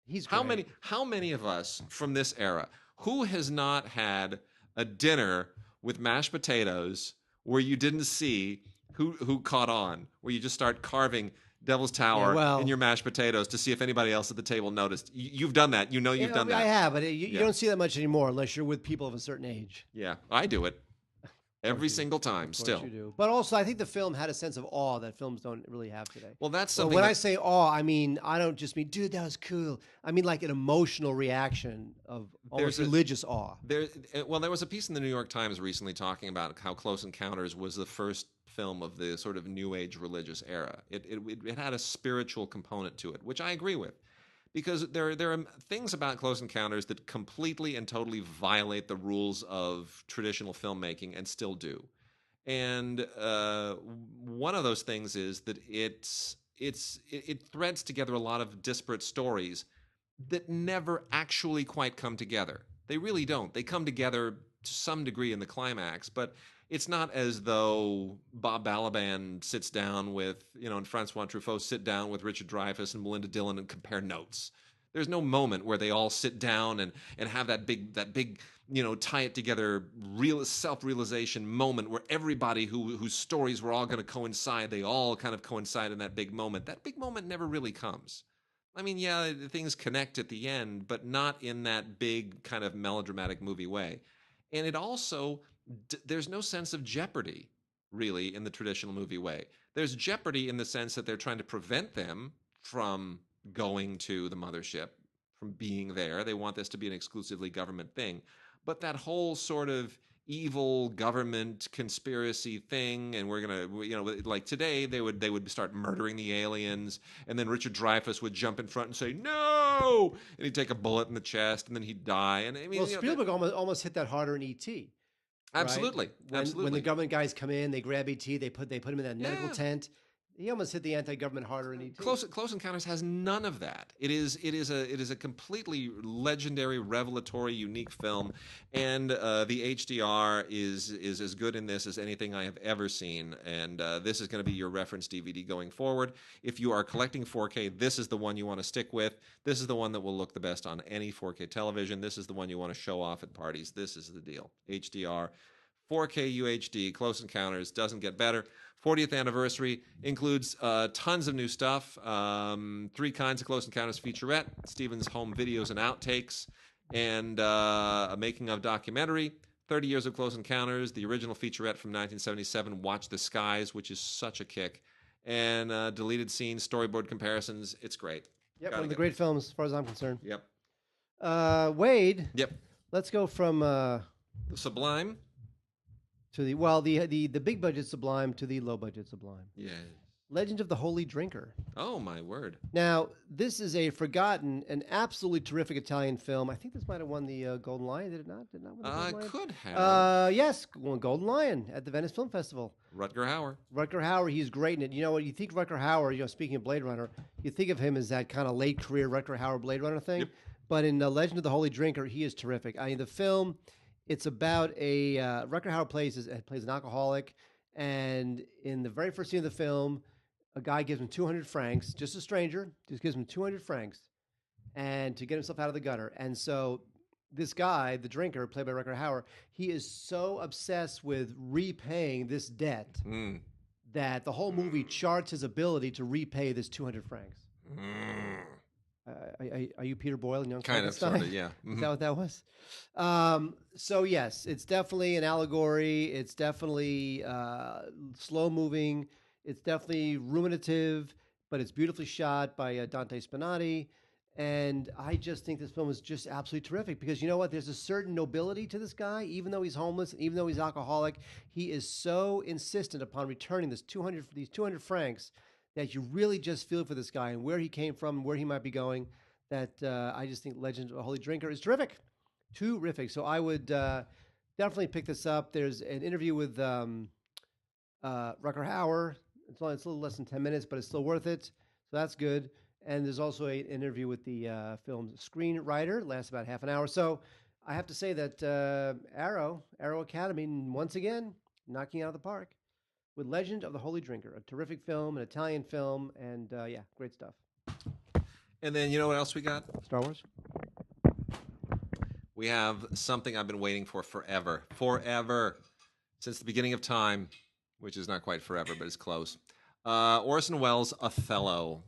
He's great. How many of us from this era, who has not had a dinner with mashed potatoes where you didn't see who caught on, where you just start carving Devil's Tower in your mashed potatoes to see if anybody else at the table noticed? You've done that. You've done that. I have, but you don't see that much anymore unless you're with people of a certain age. Yeah, I do it. Every single time, still. You do. But also, I think the film had a sense of awe that films don't really have today. Well, that's something. When I say awe, I mean, I don't just mean, dude, that was cool. I mean, like an emotional reaction of almost religious awe. There was a piece in the New York Times recently talking about how Close Encounters was the first film of the sort of New Age religious era. It had a spiritual component to it, which I agree with. Because there are things about Close Encounters that completely and totally violate the rules of traditional filmmaking and still do. And one of those things is that it threads together a lot of disparate stories that never actually quite come together. They really don't. They come together to some degree in the climax, but it's not as though Bob Balaban sits down with, and Francois Truffaut sit down with Richard Dreyfuss and Melinda Dillon and compare notes. There's no moment where they all sit down and have that big tie it together real self-realization moment where everybody whose stories were all going to coincide, they all kind of coincide in that big moment. That big moment never really comes. I mean, yeah, things connect at the end, but not in that big kind of melodramatic movie way. And it also, there's no sense of jeopardy, really, in the traditional movie way. There's jeopardy in the sense that they're trying to prevent them from going to the mothership, from being there. They want this to be an exclusively government thing. But that whole sort of evil government conspiracy thing, and we're gonna, like today, they would start murdering the aliens, and then Richard Dreyfuss would jump in front and say no, and he'd take a bullet in the chest, and then he'd die. And I mean, Spielberg almost hit that harder in E.T. Absolutely, right? Absolutely. When the government guys come in, they grab E.T., they put him in that medical tent. He almost hit the anti-government harder in E.T. Close Encounters has none of that. It is a completely legendary, revelatory, unique film, and the HDR is as good in this as anything I have ever seen. And this is going to be your reference DVD going forward. If you are collecting 4K, this is the one you want to stick with. This is the one that will look the best on any 4K television. This is the one you want to show off at parties. This is the deal. HDR, 4K UHD, Close Encounters, doesn't get better. 40th anniversary includes tons of new stuff. 3 kinds of Close Encounters featurette, Stephen's home videos and outtakes, and a making of documentary. 30 years of Close Encounters, the original featurette from 1977, Watch the Skies, which is such a kick, and deleted scenes, storyboard comparisons. It's great. Yep, one of the great films as far as I'm concerned. Yep. Wade. Yep. Let's go from the Sublime to the big budget Sublime to the low budget Sublime. Yeah. Legend of the Holy Drinker. Oh my word! Now this is a forgotten and absolutely terrific Italian film. I think this might have won the Golden Lion. Did it not? Did it not win the Golden Lion? Could have. Yes, won Golden Lion at the Venice Film Festival. Rutger Hauer. Rutger Hauer, he's great in it. You know what? You think Rutger Hauer, speaking of Blade Runner, you think of him as that kind of late career Rutger Hauer Blade Runner thing. Yep. But in Legend of the Holy Drinker, he is terrific. I mean, the film, it's about a Rutger Hauer plays an alcoholic, and in the very first scene of the film, a guy gives him 200 francs, just a stranger, just gives him 200 francs, and to get himself out of the gutter. And so this guy, the drinker, played by Rutger Hauer, he is so obsessed with repaying this debt that the whole movie charts his ability to repay this 200 francs. Are you Peter Boyle in Young Kind of, Frankenstein? sort of, yeah. Is that what that was? So yes, it's definitely an allegory. It's definitely slow moving. It's definitely ruminative, but it's beautifully shot by Dante Spinati. And I just think this film is just absolutely terrific because you know what? There's a certain nobility to this guy, even though he's homeless, even though he's alcoholic. He is so insistent upon returning these 200 francs that you really just feel for this guy and where he came from, and where he might be going. That I just think Legend of a Holy Drinker is terrific. Terrific. So I would definitely pick this up. There's an interview with Rutger Hauer. It's a little less than 10 minutes, but it's still worth it. So that's good. And there's also an interview with the film's screenwriter. It lasts about half an hour. So I have to say that Arrow Academy, once again, knocking it out of the park with Legend of the Holy Drinker, a terrific film, an Italian film, and yeah, great stuff. And then you know what else we got? Star Wars? We have something I've been waiting for forever. Since the beginning of time, which is not quite forever, but it's close. Orson Welles' Othello.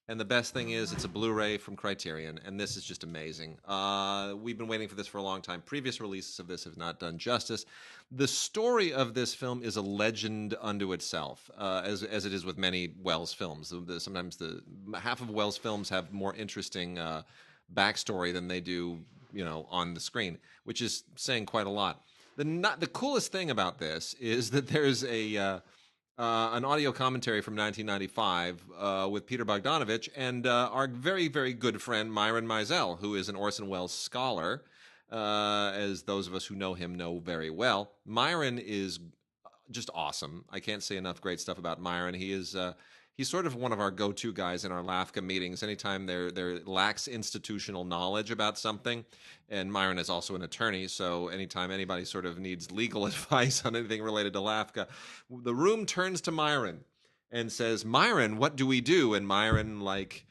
And the best thing is it's a Blu-ray from Criterion, and this is just amazing. We've been waiting for this for a long time. Previous releases of this have not done justice. The story of this film is a legend unto itself, as it is with many Welles films. Sometimes the half of Welles films have more interesting backstory than they do, on the screen, which is saying quite a lot. The coolest thing about this is that there's an audio commentary from 1995 with Peter Bogdanovich and our very, very good friend Myron Mizell, who is an Orson Welles scholar, as those of us who know him know very well. Myron is just awesome. I can't say enough great stuff about Myron. He's sort of one of our go-to guys in our LAFCA meetings. Anytime there lacks institutional knowledge about something, and Myron is also an attorney, so anytime anybody sort of needs legal advice on anything related to LAFCA, the room turns to Myron and says, "Myron, what do we do?" And Myron, like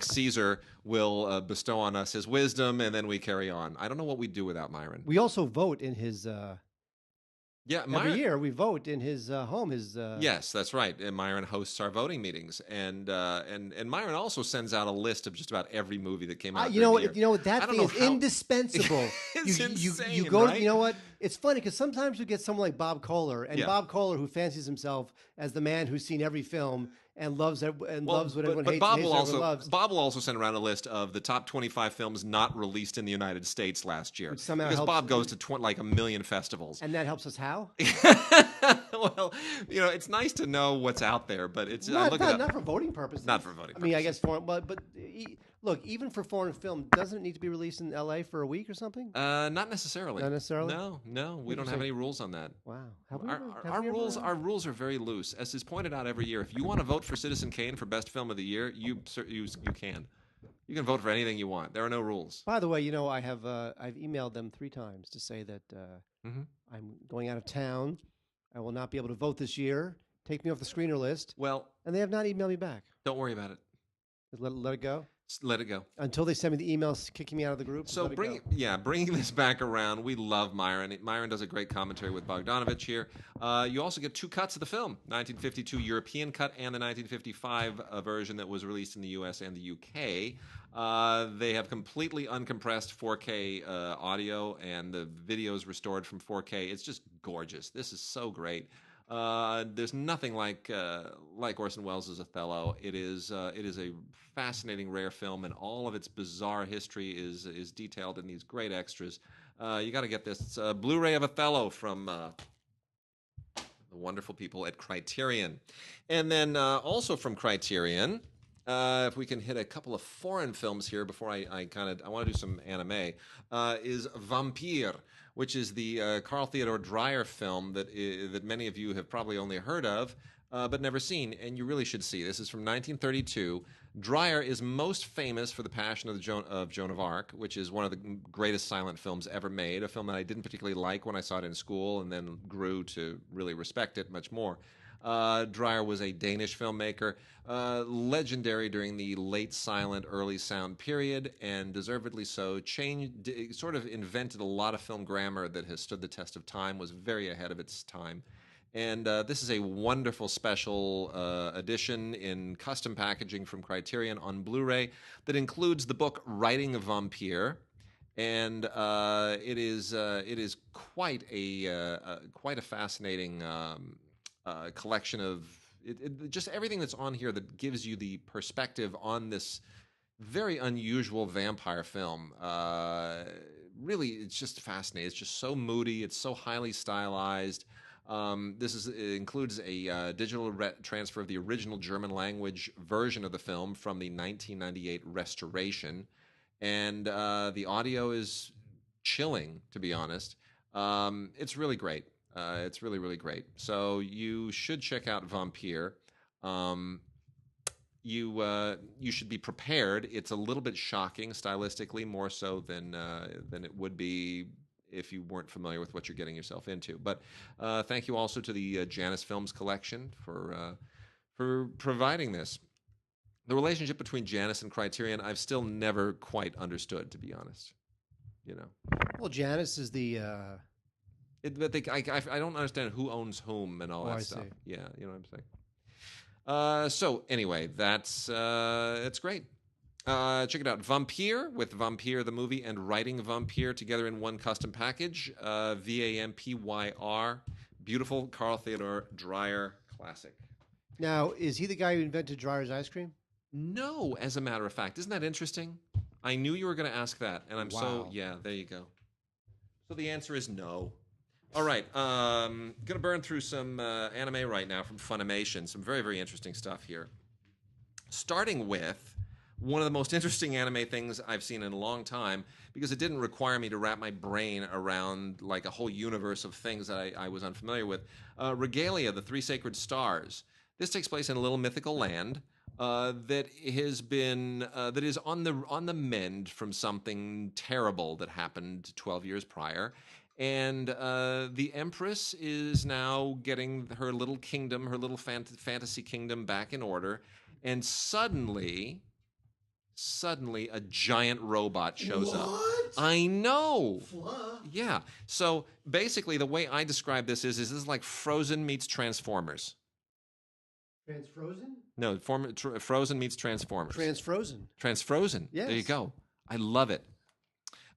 Caesar, will bestow on us his wisdom, and then we carry on. I don't know what we'd do without Myron. We also vote in his... Yeah, every year we vote in his home. Yes, that's right. And Myron hosts our voting meetings, and Myron also sends out a list of just about every movie that came out. You know what? That thing is indispensable. It's insane. You go. Right? You know what? It's funny because sometimes you get someone like Bob Kohler, and Yeah. Bob Kohler, who fancies himself as the man who's seen every film and loves what everyone hates. Bob hates will what also everyone loves. Bob will also send around a list of the top 25 films not released in the United States last year. Which somehow because helps- Bob goes to like a million festivals. And that helps us how? Well, it's nice to know what's out there, but it's Not look it up. for voting purposes. Not for voting I mean, I purposes. guess foreign, but look, even for foreign film, doesn't it need to be released in L.A. for a week or something? Not necessarily. Not necessarily? No, we don't have any rules on that. Wow. Have we Our, ever- our, have our we ever- rules our rules are very loose. As is pointed out every year, if you want to vote for Citizen Kane for Best Film of the Year, you can. You can vote for anything you want. There are no rules. By the way, I've emailed them 3 times to say that I'm going out of town. I will not be able to vote this year. Take me off the screener list. Well, And they have not emailed me back. don't worry about it. Just let it go Just let it go. until they send me the emails kicking me out of the group. So let it go. bringing this back around, we love Myron. Myron does a great commentary with Bogdanovich here. You also get 2 cuts of the film: 1952 European cut and the 1955 version that was released in the U.S. and the U.K. They have completely uncompressed 4K audio, and the video is restored from 4K. It's just gorgeous. This is so great. There's nothing like Orson Welles' Othello. It is a fascinating, rare film, and all of its bizarre history is detailed in these great extras. You got to get this. It's a Blu-ray of Othello from the wonderful people at Criterion, and then also from Criterion. If we can hit a couple of foreign films here before I want to do some anime, is Vampyr, which is the Carl Theodor Dreyer film that many of you have probably only heard of, but never seen, and you really should see. This is from 1932. Dreyer is most famous for The Passion of Joan of Arc, which is one of the greatest silent films ever made, a film that I didn't particularly like when I saw it in school and then grew to really respect it much more. Dreyer was a Danish filmmaker, legendary during the late silent, early sound period, and deservedly so. Sort of invented a lot of film grammar that has stood the test of time, was very ahead of its time. And this is a wonderful special edition in custom packaging from Criterion on Blu-ray that includes the book Writing a Vampyr. And it is quite a fascinating collection of just everything that's on here that gives you the perspective on this very unusual vampire film. Really, it's just fascinating. It's just so moody. It's so highly stylized. It includes a digital transfer of the original German language version of the film from the 1998 restoration. And the audio is chilling, to be honest. It's really great. It's really, really great. So you should check out Vampyr. You should be prepared. It's a little bit shocking stylistically, more so than it would be if you weren't familiar with what you're getting yourself into. But thank you also to the Janus Films Collection for providing this. The relationship between Janus and Criterion, I've still never quite understood, to be honest. Well, Janus is the. I don't understand who owns whom and all that stuff. See. Yeah, you know what I'm saying. So anyway, it's great. Check it out, Vampyr with Vampyr the movie and Writing Vampyr together in one custom package. Vampyr, beautiful Carl Theodor Dreyer classic. Now, is he the guy who invented Dreyer's ice cream? No, as a matter of fact. Isn't that interesting? I knew you were going to ask that, and I'm there you go. So the answer is no. All right, going to burn through some anime right now from Funimation. Some very, very interesting stuff here. Starting with one of the most interesting anime things I've seen in a long time, because it didn't require me to wrap my brain around like a whole universe of things that I was unfamiliar with. Regalia, the Three Sacred Stars. This takes place in a little mythical land that is on the mend from something terrible that happened 12 years prior. And the Empress is now getting her little kingdom, her little fantasy kingdom back in order. And suddenly a giant robot shows up. I know. Fluff. Yeah. So basically the way I describe this is this is like Frozen meets Transformers. Transfrozen? No, Frozen meets Transformers. Transfrozen. Yes. There you go. I love it.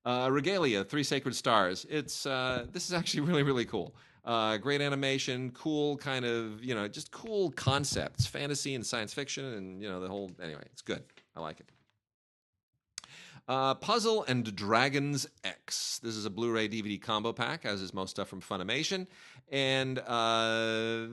Regalia, Three Sacred Stars. This is actually really, really cool. Great animation, cool kind of, just cool concepts, fantasy and science fiction, and anyway, it's good. I like it. Puzzle and Dragons X. This is a Blu-ray DVD combo pack, as is most stuff from Funimation. And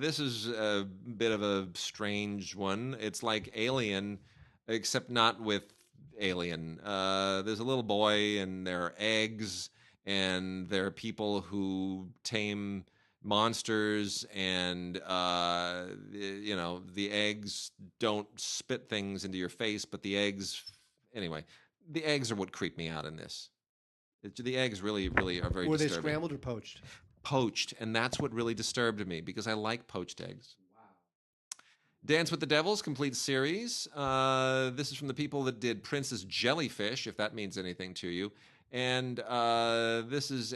this is a bit of a strange one. It's like Alien, except not with Alien. There's a little boy, and there are eggs, and there are people who tame monsters, and the eggs don't spit things into your face, but the eggs are what creep me out in this. The eggs really, really are very disturbing. Were they scrambled or poached? Poached, and that's what really disturbed me, because I like poached eggs. Dance with the Devils complete series. This is from the people that did Princess Jellyfish, if that means anything to you. And this is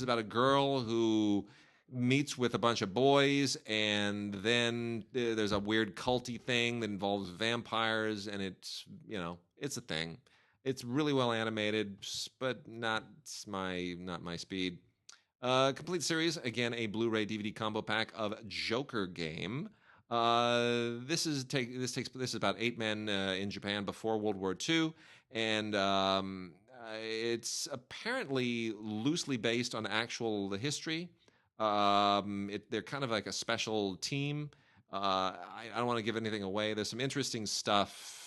about a girl who meets with a bunch of boys, and then there's a weird culty thing that involves vampires, and it's a thing. It's really well animated, but not my speed. Complete series, again, a Blu-ray DVD combo pack of Joker Game. This is about 8 men in Japan before World War II, and it's apparently loosely based on actual history. They're kind of like a special team. I don't want to give anything away. There's some interesting stuff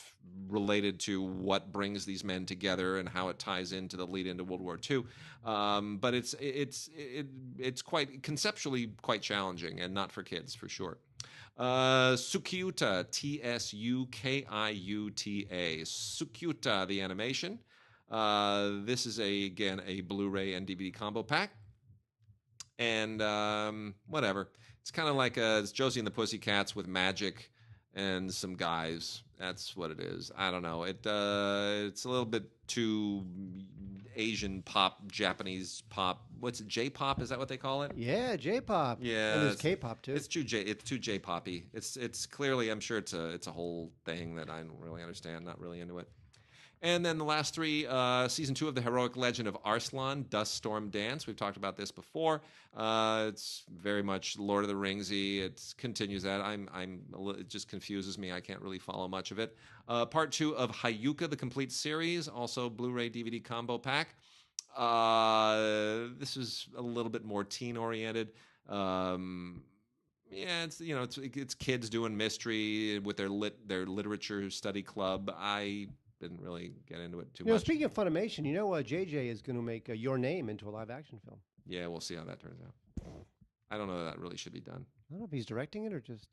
related to what brings these men together and how it ties into the lead into World War II. But it's quite conceptually quite challenging and not for kids for sure. Tsukiuta, Tsukiuta, Tsukiuta, the animation. This is again a Blu-ray and DVD combo pack. And whatever. It's kind of like it's Josie and the Pussycats with magic. and some guys. That's what it is. I don't know. It's a little bit too Asian pop, Japanese pop. What's it? J-pop? Is that what they call it? Yeah, J-pop. Yeah, and there's K-pop too. It's too J-poppy. It's clearly. I'm sure it's a whole thing that I don't really understand. Not really into it. And then the last three, season 2 of the heroic legend of Arslan, Dust Storm Dance. We've talked about this before. It's very much Lord of the Ringsy. It continues that. It just confuses me. I can't really follow much of it. Part 2 of Hyouka, the complete series, also Blu-ray DVD combo pack. This is a little bit more teen oriented. Yeah, it's kids doing mystery with their literature study club. I didn't really get into it too much. Speaking of Funimation, JJ is going to make Your Name into a live-action film. Yeah, we'll see how that turns out. I don't know that really should be done. I don't know if he's directing it or just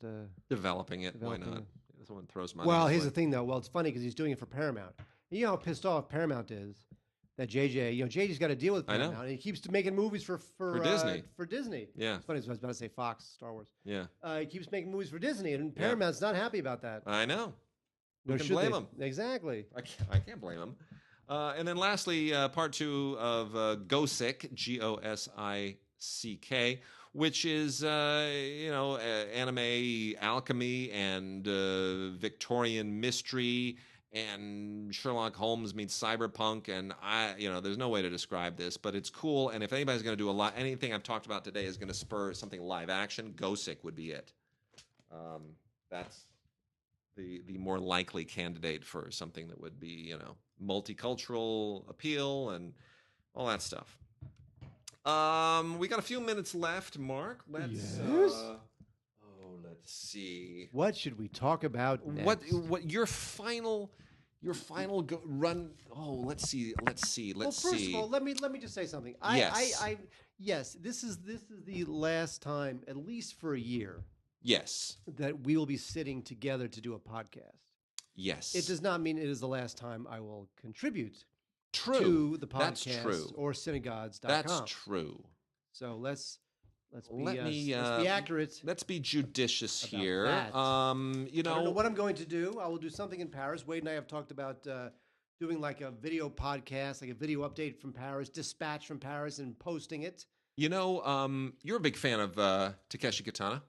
developing it. Why not? Someone throws money. Well, here's the thing, though. Well, it's funny because he's doing it for Paramount. You know how pissed off Paramount is that JJ. JJ's got to deal with Paramount, and he keeps making movies for Disney. For Disney. Yeah, it's funny. I was about to say Fox, Star Wars. Yeah, he keeps making movies for Disney, and Paramount's not happy about that. I know. Who can blame him? Exactly. I can't blame him. And then lastly, part 2 of Gosick, Gosick, which is anime alchemy and Victorian mystery and Sherlock Holmes meets cyberpunk, and there's no way to describe this, but it's cool. And if anybody's going to do anything I've talked about today is going to spur something live action, Gosick would be it. That's the more likely candidate for something that would be, multicultural appeal and all that stuff. We got a few minutes left, Mark. Let's let's see. What should we talk about next? What your final run? Oh, let's see. Well, first of all, let me just say something. Yes, this is the last time, at least for a year. Yes. That we will be sitting together to do a podcast. Yes. It does not mean it is the last time I will contribute to the podcast. That's true. Or synagogues.com. That's true. So let's be accurate. Let's be judicious here. That. I don't know what I'm going to do. I will do something in Paris. Wade and I have talked about doing like a video podcast, like a video update from Paris, dispatch from Paris, and posting it. You're a big fan of Takeshi Kitano.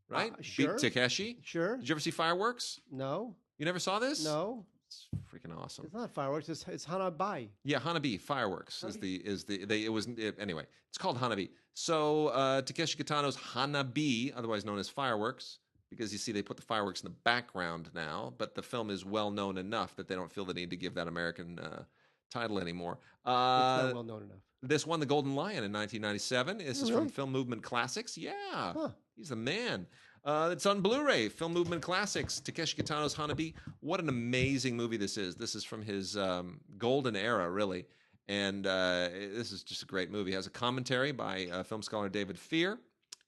Right? Sure. Beat Takeshi? Sure. Did you ever see Fireworks? No. You never saw this? No. It's freaking awesome. It's not Fireworks. It's Hana-Bi. Yeah, Hana-Bi. Fireworks anyway. It's called Hana-Bi. So Takeshi Kitano's Hana-Bi, otherwise known as Fireworks, because you see they put the fireworks in the background now, but the film is well known enough that they don't feel the need to give that American title anymore. It's not well known enough. This won the Golden Lion in 1997. This is from Film Movement Classics. Yeah, he's the man. It's on Blu-ray. Film Movement Classics. Takeshi Kitano's Hana-Bi. What an amazing movie this is. This is from his golden era, really. And this is just a great movie. It has a commentary by film scholar David Fear,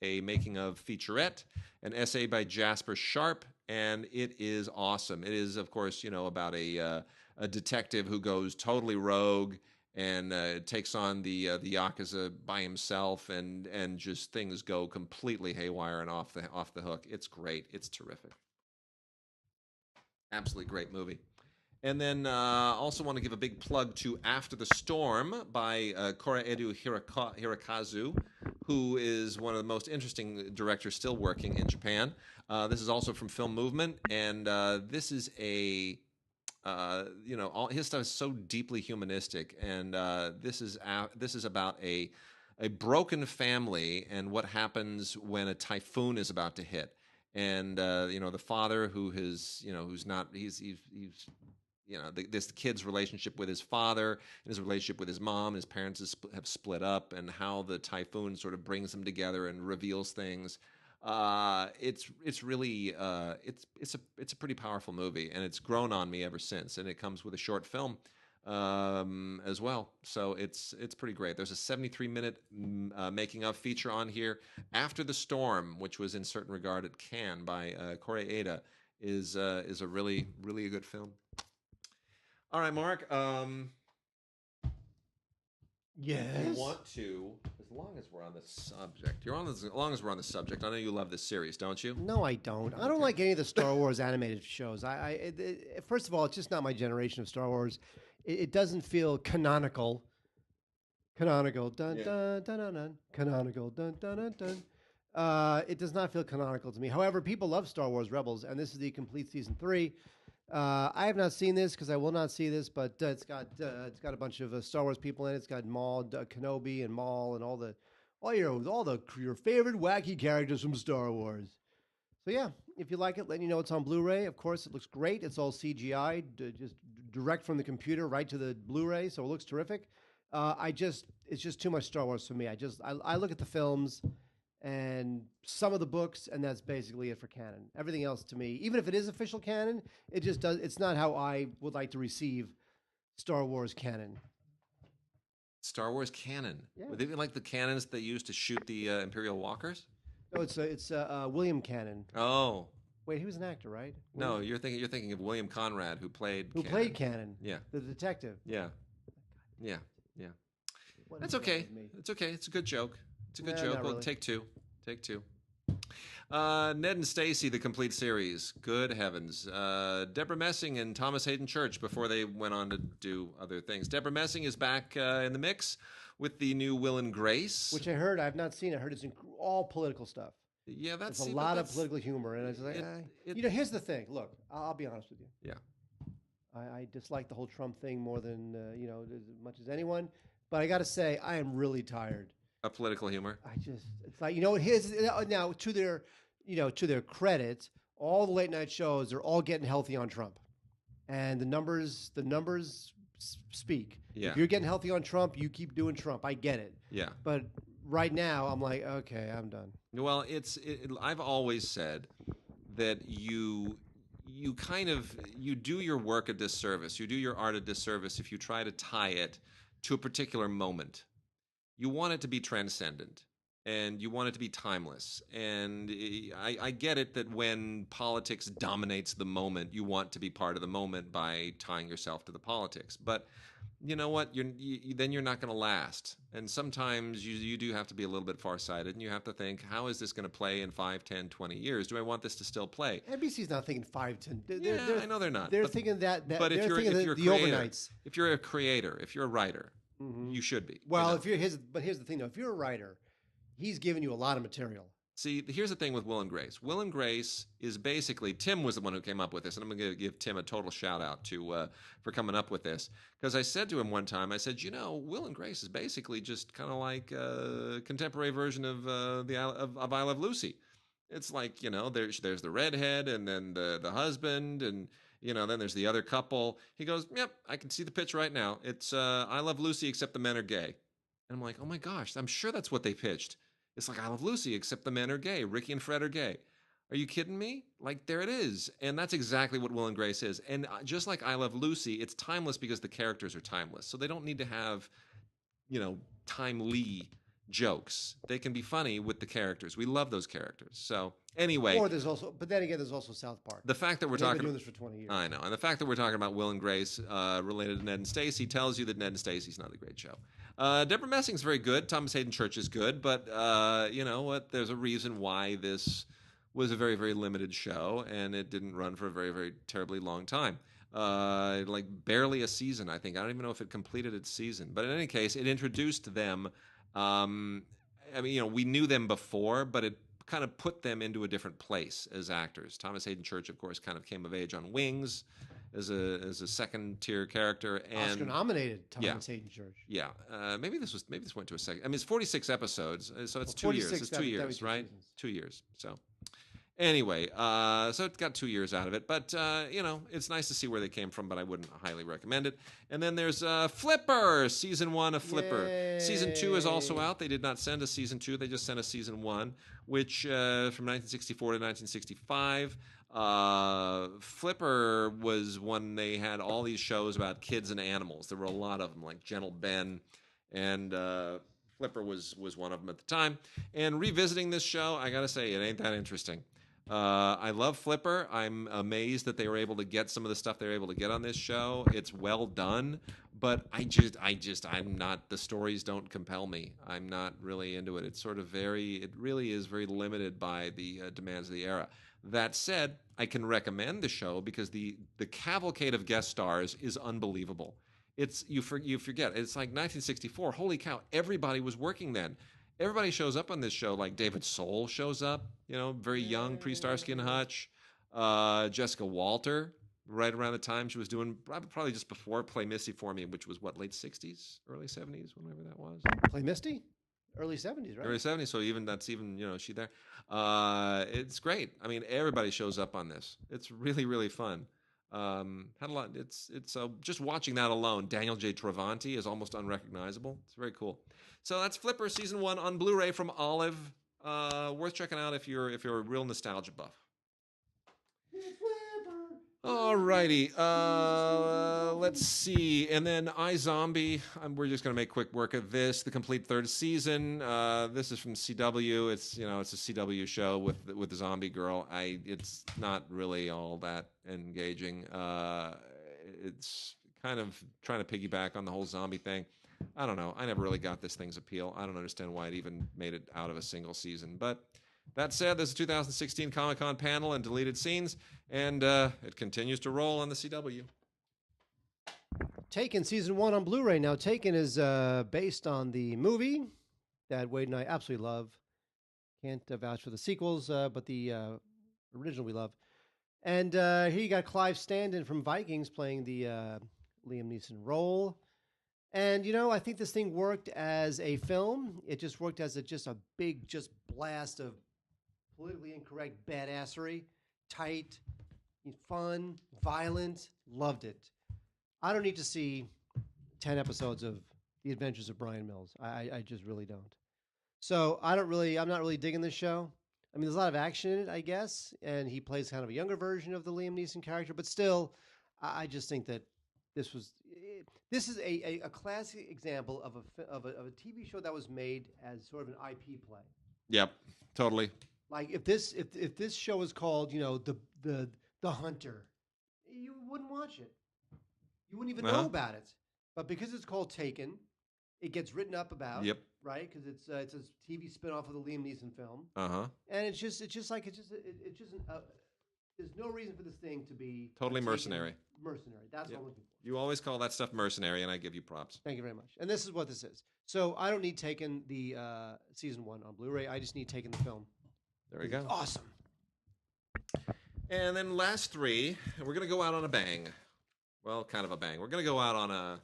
a making of featurette, an essay by Jasper Sharp, and it is awesome. It is, of course, about a detective who goes totally rogue and takes on the Yakuza by himself, and just things go completely haywire and off the hook. It's great. It's terrific. Absolutely great movie. And then also want to give a big plug to After the Storm by Koreedu Hirokazu, who is one of the most interesting directors still working in Japan. This is also from Film Movement, and this is all his stuff is so deeply humanistic, and this is about a broken family and what happens when a typhoon is about to hit, and the father this kid's relationship with his father and his relationship with his mom. His parents have split up, and how the typhoon sort of brings them together and reveals things. It's really it's a pretty powerful movie, and it's grown on me ever since. And it comes with a short film as well, so it's pretty great. There's a 73-minute making of feature on here. After the Storm, which was in certain regard at Cannes by Koreeda, is a really a good film. All right, Mark. Yes. If you want to, as long as we're on this subject, as long as we're on the subject, I know you love this series, don't you? No, I don't. I don't like any of the Star Wars animated shows. First of all, it's just not my generation of Star Wars. It doesn't feel canonical. Canonical, dun dun dun dun dun. Canonical, dun dun dun dun. It does not feel canonical to me. However, people love Star Wars Rebels, and this is the complete season 3. I have not seen this because I will not see this, but it's got a bunch of Star Wars people in it. It's got Maul, Kenobi, and Maul, and all your favorite wacky characters from Star Wars. So yeah, if you like it, let me know it's on Blu-ray. Of course, it looks great. It's all CGI, just direct from the computer right to the Blu-ray, so it looks terrific. It's just too much Star Wars for me. I look at the films and some of the books, and that's basically it for canon. Everything else to me, even if it is official canon, it's not how I would like to receive Star Wars canon. Star Wars canon? Yeah. Were they like the cannons they used to shoot the Imperial Walkers? No, it's William Cannon. Oh. Wait, he was an actor, right? No, you're thinking of William Conrad, who played Cannon. Yeah. The detective. Yeah. Yeah. Yeah. What That's is wrong okay. with me? It's okay. It's a good joke. It's a good Nah, joke. not Well, really. take two. Take two. Ned and Stacey, the complete series. Good heavens. Deborah Messing and Thomas Hayden Church before they went on to do other things. Deborah Messing is back in the mix with the new Will and Grace. Which I heard. I have not seen. I heard it's all political stuff. Yeah, It's a lot of political humor, and I was like, here's the thing. Look, I'll be honest with you. Yeah. I dislike the whole Trump thing more than as much as anyone. But I got to say, I am really tired. Of political humor. It's like here's now to their credit, all the late night shows are all getting healthy on Trump, and the numbers speak. Yeah. If you're getting healthy on Trump, you keep doing Trump. I get it. Yeah. But right now, I'm like, okay, I'm done. Well, I've always said that you do your work a disservice. You do your art a disservice if you try to tie it to a particular moment. You want it to be transcendent, and you want it to be timeless. And I get it that when politics dominates the moment, you want to be part of the moment by tying yourself to the politics. But you know what? Then you're not going to last. And sometimes you do have to be a little bit farsighted, and you have to think, how is this going to play in 5, 10, 20 years? Do I want this to still play? NBC's not thinking 5, 10. I know they're not. They're thinking that. But if you're a the overnights. if you're a creator, if you're a writer, you should be. Well, here's the thing though. If you're a writer, he's giving you a lot of material. See, here's the thing with Will and Grace. Will and Grace is basically, Tim was the one who came up with this, and I'm going to give Tim a total shout out for coming up with this, because I said to him one time, I said, Will and Grace is basically just kind of like a contemporary version of I Love Lucy. It's like, there's the redhead, and then the husband, and then there's the other couple. He goes, yep, I can see the pitch right now. It's I Love Lucy, except the men are gay. And I'm like, oh my gosh, I'm sure that's what they pitched. It's like I Love Lucy, except the men are gay. Ricky and Fred are gay. Are you kidding me? Like, there it is. And that's exactly what Will and Grace is. And just like I Love Lucy, it's timeless because the characters are timeless. So they don't need to have, timely jokes. They can be funny with the characters. We love those characters. So anyway. There's also South Park. The fact that we're They've talking been doing this for 20 years. I know. And the fact that we're talking about Will and Grace related to Ned and Stacey tells you that Ned and Stacey's not a great show. Deborah Messing's very good. Thomas Hayden Church is good. But you know what? There's a reason why this was a very, very limited show, and it didn't run for a very, very terribly long time. Like barely a season, I think. I don't even know if it completed its season. But in any case, it introduced them. We knew them before, but it kind of put them into a different place as actors. Thomas Hayden Church, of course, kind of came of age on Wings as a second-tier character, and Oscar-nominated Thomas Hayden Church. Yeah, maybe this went to a second. I mean, it's 46 episodes, so it's 2 years. It's 2 years, right? Seasons. 2 years. So anyway, so it got 2 years out of it, but it's nice to see where they came from, but I wouldn't highly recommend it. And then there's Flipper, season 1 of Flipper. Yay. Season 2 is also out. They did not send a season 2; they just sent a season 1, which from 1964 to 1965. Flipper was when they had all these shows about kids and animals. There were a lot of them, like Gentle Ben, and Flipper was one of them at the time. And revisiting this show, I gotta say, it ain't that interesting. I love Flipper. I'm amazed that they were able to get some of the stuff they were able to get on this show. It's well done, but I'm not. The stories don't compel me. I'm not really into it. It's sort of it really is very limited by the demands of the era. That said, I can recommend the show because the cavalcade of guest stars is unbelievable. You forget it's like 1964. Holy cow! Everybody was working then. Everybody shows up on this show. Like David Soul shows up, very young, pre-Starsky and Hutch. Jessica Walter, right around the time she was doing, probably just before Play Misty for Me, which was what, late 60s, early 70s, whenever that was. Play Misty? Early 70s, right? Early 70s, so that's she there. It's great. I mean, everybody shows up on this. It's really, really fun. Had a lot. It's just watching that alone. Daniel J. Travanti is almost unrecognizable. It's very cool. So that's Flipper season 1 on Blu-ray from Olive. Worth checking out if you're a real nostalgia buff. Alrighty, let's see, and then iZombie. We're just going to make quick work of this. The complete 3rd season. This is from CW. It's it's a CW show with the zombie girl. It's not really all that engaging. It's kind of trying to piggyback on the whole zombie thing. I don't know. I never really got this thing's appeal. I don't understand why it even made it out of a single season, but. That said, there's a 2016 Comic-Con panel and deleted scenes, and it continues to roll on the CW. Taken season 1 on Blu-ray. Now, Taken is based on the movie that Wade and I absolutely love. Can't vouch for the sequels, but the original we love. And here you got Clive Standen from Vikings playing the Liam Neeson role. And, I think this thing worked as a film. It just worked as a big blast of politically incorrect badassery. Tight, fun, violent. Loved it. I don't need to see 10 episodes of The Adventures of Brian Mills. I just really don't. So I'm not really digging this show. I mean, there's a lot of action in it, I guess. And he plays kind of a younger version of the Liam Neeson character. But still, I just think that this is a classic example of a TV show that was made as sort of an IP play. Yep, totally. Like if this show is called the Hunter, you wouldn't watch it. You wouldn't even know about it. But because it's called Taken, it gets written up about. Yep. Right, because it's a TV spinoff of the Liam Neeson film. And it's just there's no reason for this thing to be totally mercenary. Mercenary. That's what I'm looking for. You always call that stuff mercenary, and I give you props. Thank you very much. And this is what this is. So I don't need Taken the season 1 on Blu-ray. I just need Taken the film. There we go. Awesome. And then last 3, we're gonna go out on a bang. Well, kind of a bang. We're gonna go out on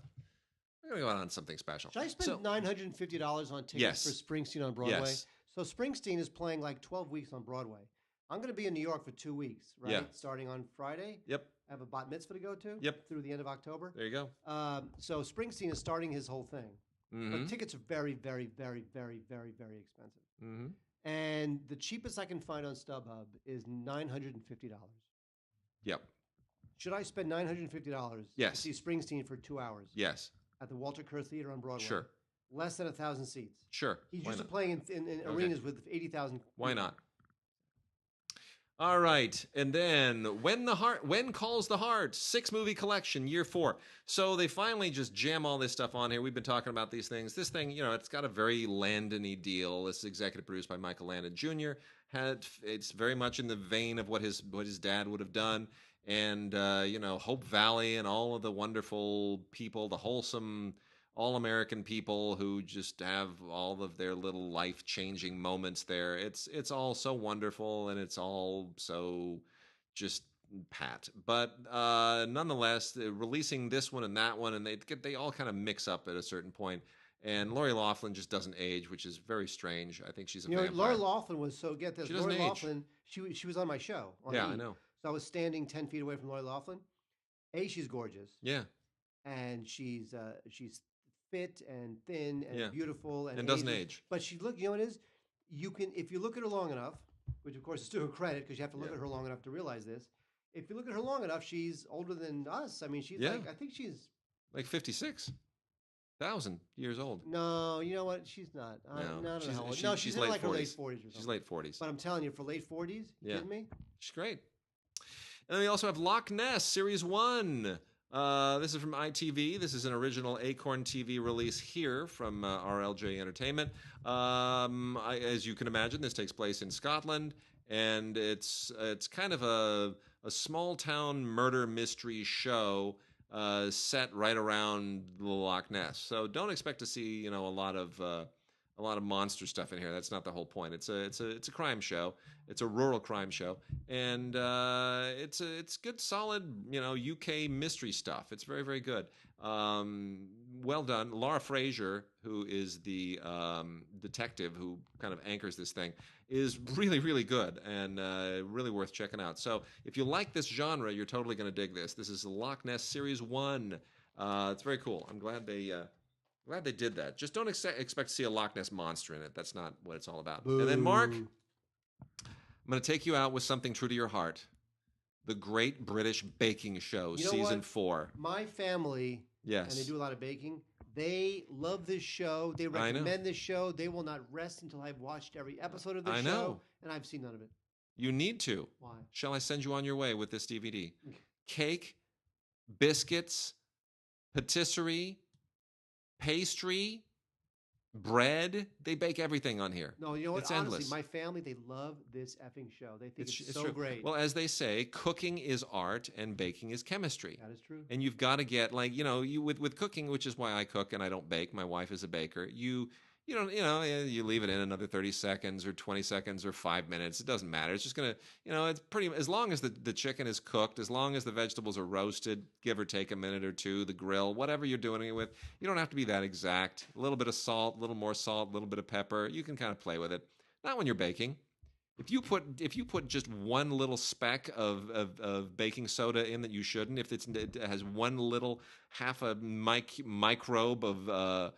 something special. Should I spend $950 on tickets for Springsteen on Broadway? Yes. So Springsteen is playing like 12 weeks on Broadway. I'm going to be in New York for 2 weeks, right? Yeah. Starting on Friday. Yep. I have a bat mitzvah to go to. Yep. Through the end of October. There you go. So Springsteen is starting his whole thing. Mm-hmm. But tickets are very, very, very, very, very, very expensive. Mm-hmm. And the cheapest I can find on StubHub is $950. Yep. Should I spend $950 Yes. to see Springsteen for 2 hours? Yes. At the Walter Kerr Theater on Broadway? Sure. Less than 1,000 seats. Sure. He's used to playing in arenas with 80,000. Why not? All right, and then When Calls the Heart, 6-movie collection, year 4. So they finally just jam all this stuff on here. We've been talking about these things. This thing, it's got a very Landon-y deal. This is executive produced by Michael Landon Jr. It's very much in the vein of what his dad would have done, and Hope Valley and all of the wonderful people, the wholesome all-American people who just have all of their little life-changing moments there. It's all so wonderful, and it's all so just pat. But nonetheless, releasing this one and that one, and they all kind of mix up at a certain point. And Lori Loughlin just doesn't age, which is very strange. I think she's a vampire. Lori Loughlin was, so get this, she doesn't Lori age. Loughlin, she was on my show. I know. So I was standing 10 feet away from Lori Loughlin. She's gorgeous. Yeah. And she's fit and thin and beautiful and doesn't age. But what it is? You can, if you look at her long enough, which of course is to her credit because you have to look at her long enough to realize this. If you look at her long enough, she's older than us. I mean, she's I think she's like 56. 1,000 years old. No, you know what? She's not. She's in late like 40s. her late 40s or something. She's late 40s. But I'm telling you, for late 40s, you kidding me? She's great. And then we also have Loch Ness, Series 1. This is from ITV. This is an original Acorn TV release here from RLJ Entertainment. As you can imagine, this takes place in Scotland, and it's kind of a small-town murder mystery show set right around the Loch Ness. So don't expect to see a lot of monster stuff in here. That's not the whole point. It's a crime show. It's a rural crime show, and it's good, solid UK mystery stuff. It's very, very good. Well done. Laura Fraser, who is the detective who kind of anchors this thing, is really, really good and really worth checking out. So if you like this genre, you're totally going to dig this. This is Loch Ness Series 1. It's very cool. I'm glad they did that. Just don't expect to see a Loch Ness monster in it. That's not what it's all about. Boo. And then, Mark, I'm going to take you out with something true to your heart. The Great British Baking Show, Season 4. My family, and they do a lot of baking, they love this show. They recommend this show. They will not rest until I've watched every episode of this show. And I've seen none of it. You need to. Why? Shall I send you on your way with this DVD? Cake, biscuits, patisserie, pastry, bread. They bake everything on here. No, you know what? It's honestly, endless. My family, they love this effing show. They think it's so true. Great. Well, as they say, cooking is art and baking is chemistry. That is true. And you've got to get with cooking, which is why I cook and I don't bake. My wife is a baker. You leave it in another 30 seconds or 20 seconds or 5 minutes. It doesn't matter. It's just going to, it's pretty, as long as the chicken is cooked, as long as the vegetables are roasted, give or take a minute or two, the grill, whatever you're doing it with, you don't have to be that exact. A little bit of salt, a little more salt, a little bit of pepper. You can kind of play with it. Not when you're baking. If you put just one little speck of baking soda in that you shouldn't, if it has one little half a microbe of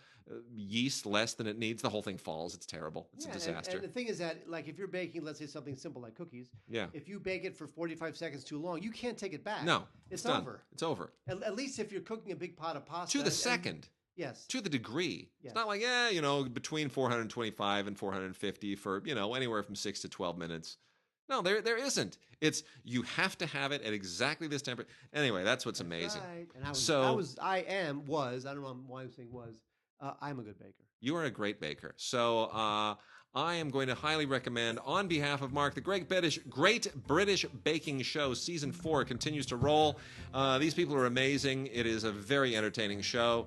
yeast less than it needs, the whole thing falls. It's terrible. It's a disaster. And the thing is that, like, if you're baking, let's say something simple like cookies, if you bake it for 45 seconds too long, you can't take it back. No, it's over. It's over. At least if you're cooking a big pot of pasta. To the second. Yes. To the degree. Yes. It's not like, between 425 and 450 for, anywhere from 6 to 12 minutes. No, there isn't. It's, you have to have it at exactly this temperature. Anyway, that's what's amazing. Right. And I don't know why I'm saying was, I'm a good baker. You are a great baker. So I am going to highly recommend, on behalf of Mark, the Great British Baking Show. Season 4 continues to roll. These people are amazing. It is a very entertaining show.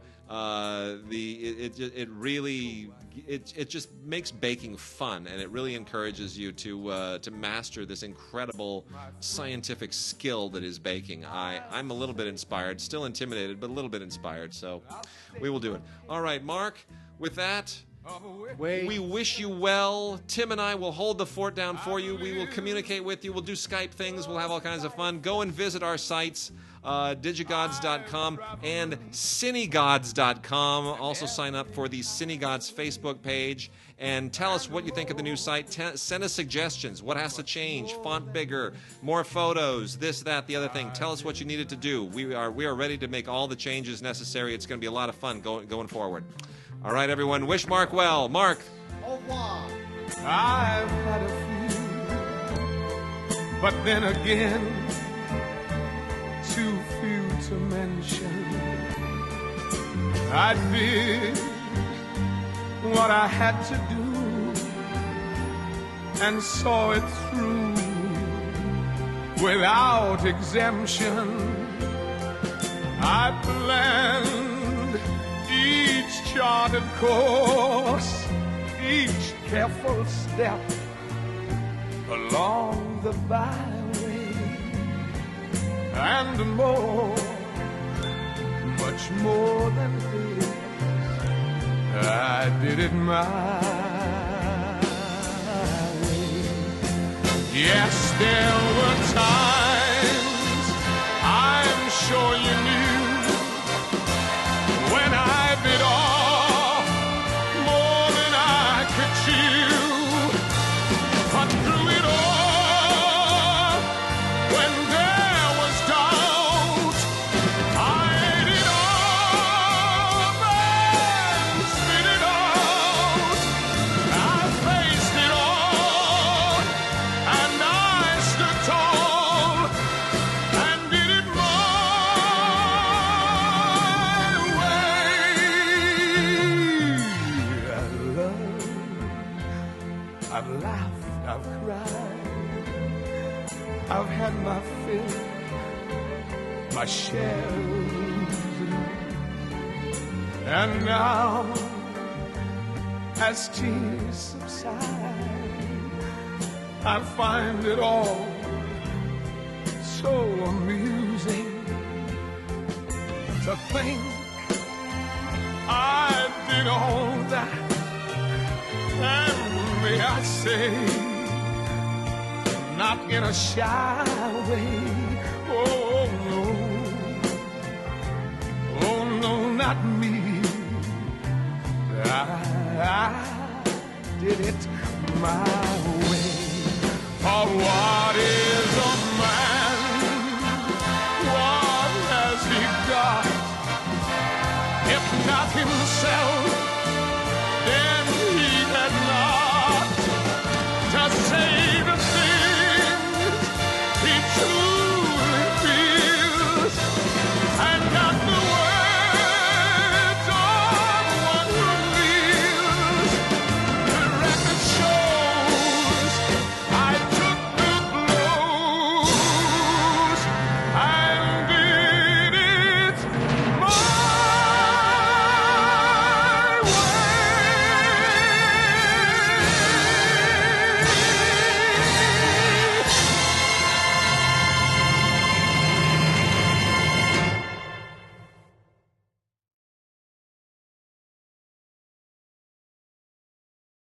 It really just makes baking fun, and it really encourages you to master this incredible scientific skill that is baking. I'm a little bit inspired, still intimidated, but a little bit inspired. So we will do it. All right, Mark. With that, we wish you well. Tim and I will hold the fort down for you. We will communicate with you. We'll do Skype things. We'll have all kinds of fun. Go and visit our sites, DigiGods.com and CineGods.com. Also sign up for the CineGods Facebook page and tell us what you think of the new site. Send us suggestions. What has to change? Font bigger, more photos, this, that, the other thing. Tell us what you needed to do. We are ready to make all the changes necessary. It's going to be a lot of fun going forward. All right, everyone. Wish Mark well. Mark. Au revoir. I've had a few, but then again, too few to mention. I did what I had to do and saw it through without exemption. I planned each charted course, each careful step along the byway, and more, much more than this, I did it my way. Yes, there were times, I'm sure you knew, when I bit off more than I could chew. But through it all, when there was doubt, I ate it all, laughed, I've cried, I've had my fill, my share of losing. And now, as tears subside, I find it all so amusing to think I did all that, and may I say, not in a shy way. Oh no, not me. I did it my way. For why?